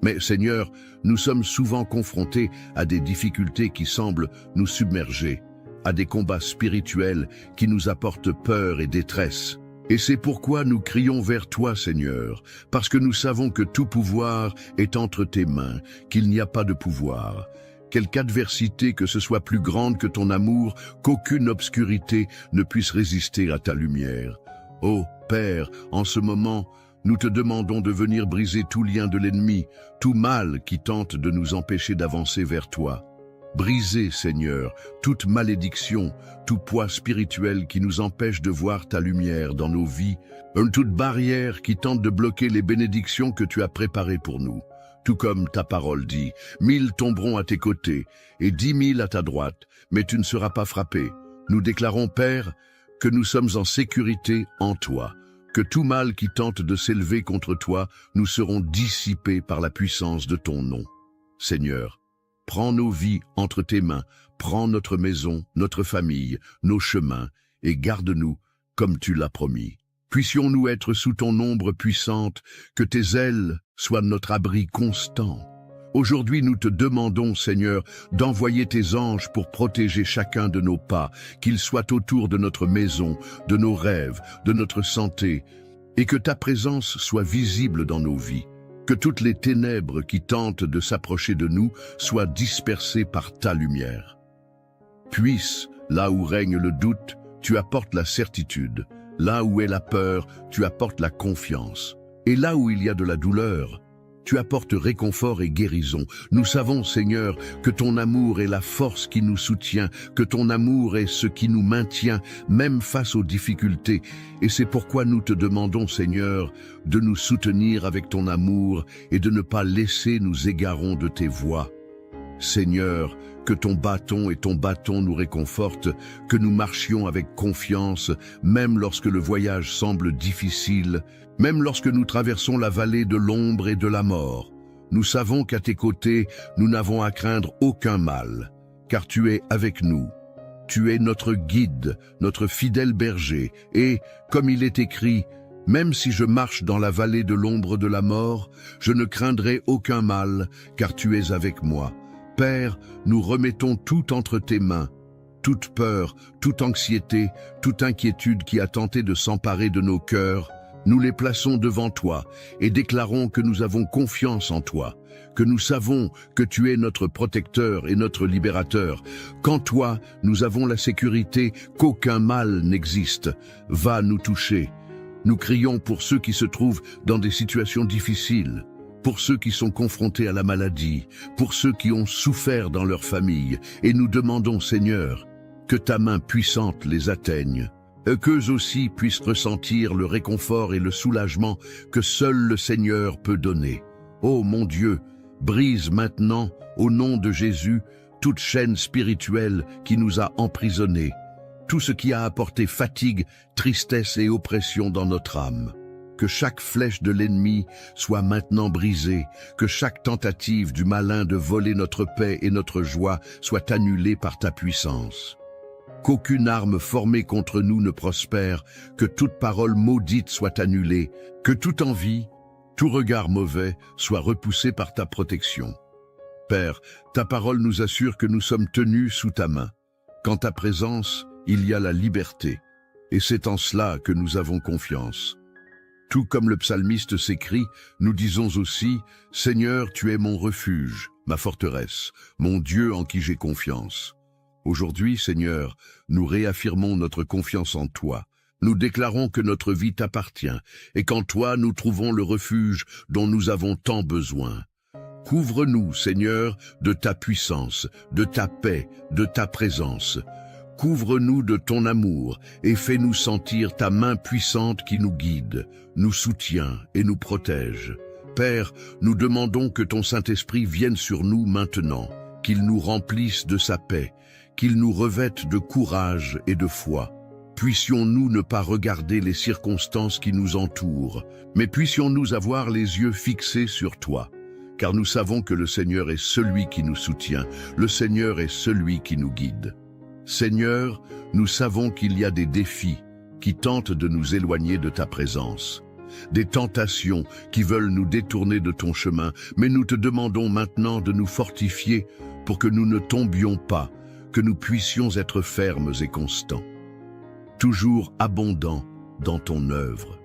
Mais Seigneur, nous sommes souvent confrontés à des difficultés qui semblent nous submerger, à des combats spirituels qui nous apportent peur et détresse. Et c'est pourquoi nous crions vers toi, Seigneur, parce que nous savons que tout pouvoir est entre tes mains, qu'il n'y a pas de pouvoir. Quelque adversité que ce soit plus grande que ton amour, qu'aucune obscurité ne puisse résister à ta lumière. Ô Père, en ce moment, nous te demandons de venir briser tout lien de l'ennemi, tout mal qui tente de nous empêcher d'avancer vers toi. Brisez, Seigneur, toute malédiction, tout poids spirituel qui nous empêche de voir ta lumière dans nos vies, toute barrière qui tente de bloquer les bénédictions que tu as préparées pour nous. Tout comme ta parole dit, 1000 tomberont à tes côtés et 10 000 à ta droite, mais tu ne seras pas frappé. Nous déclarons, Père, que nous sommes en sécurité en toi, que tout mal qui tente de s'élever contre toi, nous serons dissipés par la puissance de ton nom. Seigneur, prends nos vies entre tes mains, prends notre maison, notre famille, nos chemins, et garde-nous comme tu l'as promis. Puissions-nous être sous ton ombre puissante, que tes ailes soient notre abri constant. Aujourd'hui, nous te demandons, Seigneur, d'envoyer tes anges pour protéger chacun de nos pas, qu'ils soient autour de notre maison, de nos rêves, de notre santé, et que ta présence soit visible dans nos vies. Que toutes les ténèbres qui tentent de s'approcher de nous soient dispersées par ta lumière. Puisse, là où règne le doute, tu apportes la certitude. Là où est la peur, tu apportes la confiance. Et là où il y a de la douleur, tu apportes réconfort et guérison. Nous savons, Seigneur, que ton amour est la force qui nous soutient, que ton amour est ce qui nous maintient, même face aux difficultés. Et c'est pourquoi nous te demandons, Seigneur, de nous soutenir avec ton amour et de ne pas laisser nous égarons de tes voies. Seigneur, que ton bâton nous réconfortent, que nous marchions avec confiance, même lorsque le voyage semble difficile, même lorsque nous traversons la vallée de l'ombre et de la mort. Nous savons qu'à tes côtés, nous n'avons à craindre aucun mal, car tu es avec nous. Tu es notre guide, notre fidèle berger, et, comme il est écrit, « Même si je marche dans la vallée de l'ombre de la mort, je ne craindrai aucun mal, car tu es avec moi. » Père, nous remettons tout entre tes mains, toute peur, toute anxiété, toute inquiétude qui a tenté de s'emparer de nos cœurs, nous les plaçons devant toi et déclarons que nous avons confiance en toi, que nous savons que tu es notre protecteur et notre libérateur, qu'en toi nous avons la sécurité qu'aucun mal n'existe. Va nous toucher. Nous crions pour ceux qui se trouvent dans des situations difficiles, pour ceux qui sont confrontés à la maladie, pour ceux qui ont souffert dans leur famille, et nous demandons, Seigneur, que ta main puissante les atteigne, qu'eux aussi puissent ressentir le réconfort et le soulagement que seul le Seigneur peut donner. Ô mon Dieu, brise maintenant, au nom de Jésus, toute chaîne spirituelle qui nous a emprisonnés, tout ce qui a apporté fatigue, tristesse et oppression dans notre âme. Que chaque flèche de l'ennemi soit maintenant brisée, que chaque tentative du malin de voler notre paix et notre joie soit annulée par ta puissance. Qu'aucune arme formée contre nous ne prospère, que toute parole maudite soit annulée, que toute envie, tout regard mauvais soit repoussé par ta protection. Père, ta parole nous assure que nous sommes tenus sous ta main. Qu'en ta présence, il y a la liberté, et c'est en cela que nous avons confiance. Tout comme le psalmiste s'écrie, nous disons aussi « Seigneur, tu es mon refuge, ma forteresse, mon Dieu en qui j'ai confiance ». Aujourd'hui, Seigneur, nous réaffirmons notre confiance en toi. Nous déclarons que notre vie t'appartient et qu'en toi nous trouvons le refuge dont nous avons tant besoin. Couvre-nous, Seigneur, de ta puissance, de ta paix, de ta présence. Couvre-nous de ton amour et fais-nous sentir ta main puissante qui nous guide, nous soutient et nous protège. Père, nous demandons que ton Saint-Esprit vienne sur nous maintenant, qu'il nous remplisse de sa paix, qu'il nous revête de courage et de foi. Puissions-nous ne pas regarder les circonstances qui nous entourent, mais puissions-nous avoir les yeux fixés sur toi, car nous savons que le Seigneur est celui qui nous soutient, le Seigneur est celui qui nous guide. Seigneur, nous savons qu'il y a des défis qui tentent de nous éloigner de ta présence, des tentations qui veulent nous détourner de ton chemin, mais nous te demandons maintenant de nous fortifier pour que nous ne tombions pas, que nous puissions être fermes et constants, toujours abondants dans ton œuvre.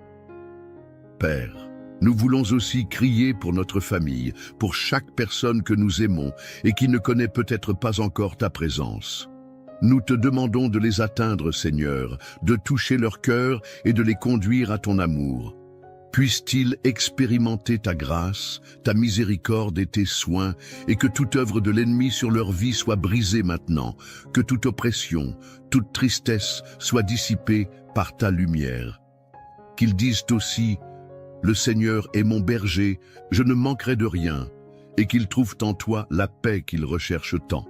Père, nous voulons aussi crier pour notre famille, pour chaque personne que nous aimons et qui ne connaît peut-être pas encore ta présence. Nous te demandons de les atteindre, Seigneur, de toucher leur cœur et de les conduire à ton amour. Puissent-ils expérimenter ta grâce, ta miséricorde et tes soins, et que toute œuvre de l'ennemi sur leur vie soit brisée maintenant, que toute oppression, toute tristesse soit dissipée par ta lumière. Qu'ils disent aussi « Le Seigneur est mon berger, je ne manquerai de rien », et qu'ils trouvent en toi la paix qu'ils recherchent tant.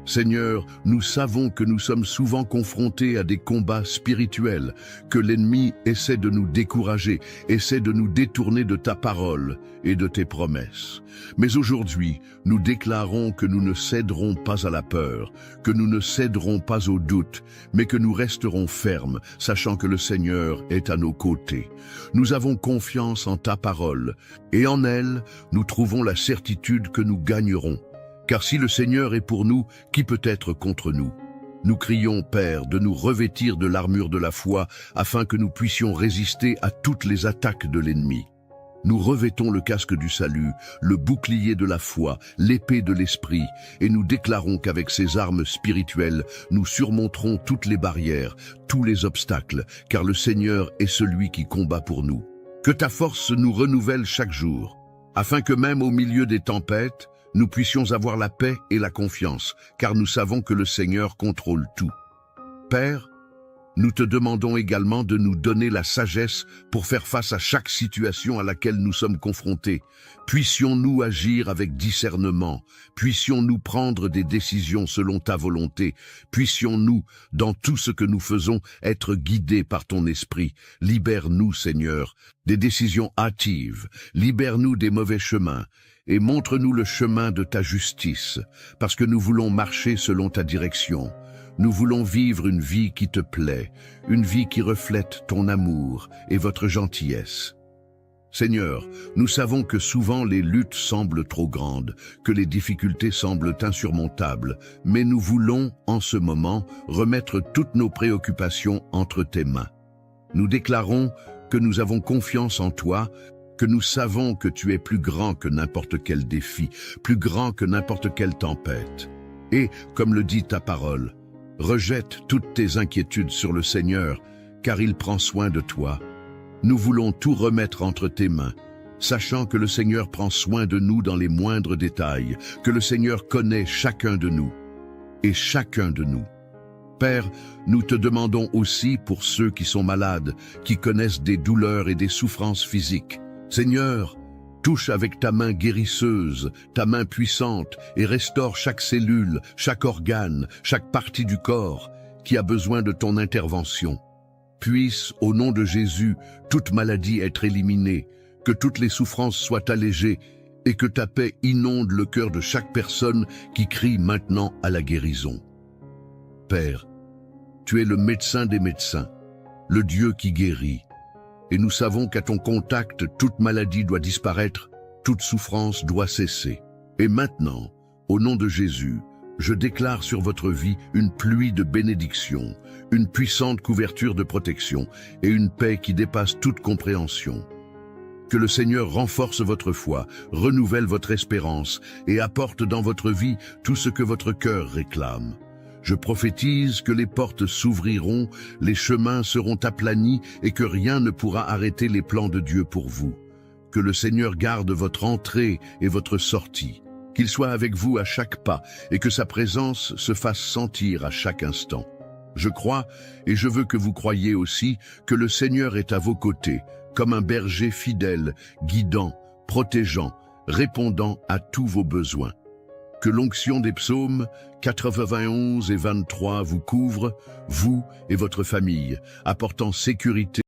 Seigneur, nous savons que nous sommes souvent confrontés à des combats spirituels, que l'ennemi essaie de nous décourager, essaie de nous détourner de ta parole et de tes promesses. Mais aujourd'hui, nous déclarons que nous ne céderons pas à la peur, que nous ne céderons pas au doute, mais que nous resterons fermes, sachant que le Seigneur est à nos côtés. Nous avons confiance en ta parole, et en elle, nous trouvons la certitude que nous gagnerons. Car si le Seigneur est pour nous, qui peut être contre nous? Nous crions, Père, de nous revêtir de l'armure de la foi, afin que nous puissions résister à toutes les attaques de l'ennemi. Nous revêtons le casque du salut, le bouclier de la foi, l'épée de l'esprit, et nous déclarons qu'avec ces armes spirituelles, nous surmonterons toutes les barrières, tous les obstacles, car le Seigneur est celui qui combat pour nous. Que ta force nous renouvelle chaque jour, afin que même au milieu des tempêtes, nous puissions avoir la paix et la confiance, car nous savons que le Seigneur contrôle tout. Père, nous te demandons également de nous donner la sagesse pour faire face à chaque situation à laquelle nous sommes confrontés. Puissions-nous agir avec discernement, puissions-nous prendre des décisions selon ta volonté, puissions-nous, dans tout ce que nous faisons, être guidés par ton esprit. Libère-nous, Seigneur, des décisions hâtives, libère-nous des mauvais chemins, et montre-nous le chemin de ta justice, parce que nous voulons marcher selon ta direction. Nous voulons vivre une vie qui te plaît, une vie qui reflète ton amour et votre gentillesse. Seigneur, nous savons que souvent les luttes semblent trop grandes, que les difficultés semblent insurmontables, mais nous voulons, en ce moment, remettre toutes nos préoccupations entre tes mains. Nous déclarons que nous avons confiance en toi, que nous savons que tu es plus grand que n'importe quel défi, plus grand que n'importe quelle tempête. Et, comme le dit ta parole, rejette toutes tes inquiétudes sur le Seigneur, car il prend soin de toi. Nous voulons tout remettre entre tes mains, sachant que le Seigneur prend soin de nous dans les moindres détails, que le Seigneur connaît chacun de nous, et chacun de nous. Père, nous te demandons aussi pour ceux qui sont malades, qui connaissent des douleurs et des souffrances physiques. Seigneur, touche avec ta main guérisseuse, ta main puissante, et restaure chaque cellule, chaque organe, chaque partie du corps qui a besoin de ton intervention. Puisse, au nom de Jésus, toute maladie être éliminée, que toutes les souffrances soient allégées, et que ta paix inonde le cœur de chaque personne qui crie maintenant à la guérison. Père, tu es le médecin des médecins, le Dieu qui guérit. Et nous savons qu'à ton contact, toute maladie doit disparaître, toute souffrance doit cesser. Et maintenant, au nom de Jésus, je déclare sur votre vie une pluie de bénédictions, une puissante couverture de protection et une paix qui dépasse toute compréhension. Que le Seigneur renforce votre foi, renouvelle votre espérance et apporte dans votre vie tout ce que votre cœur réclame. Je prophétise que les portes s'ouvriront, les chemins seront aplanis et que rien ne pourra arrêter les plans de Dieu pour vous. Que le Seigneur garde votre entrée et votre sortie, qu'il soit avec vous à chaque pas et que sa présence se fasse sentir à chaque instant. Je crois, et je veux que vous croyiez aussi, que le Seigneur est à vos côtés, comme un berger fidèle, guidant, protégeant, répondant à tous vos besoins. Que l'onction des psaumes 91 et 23 vous couvre, vous et votre famille, apportant sécurité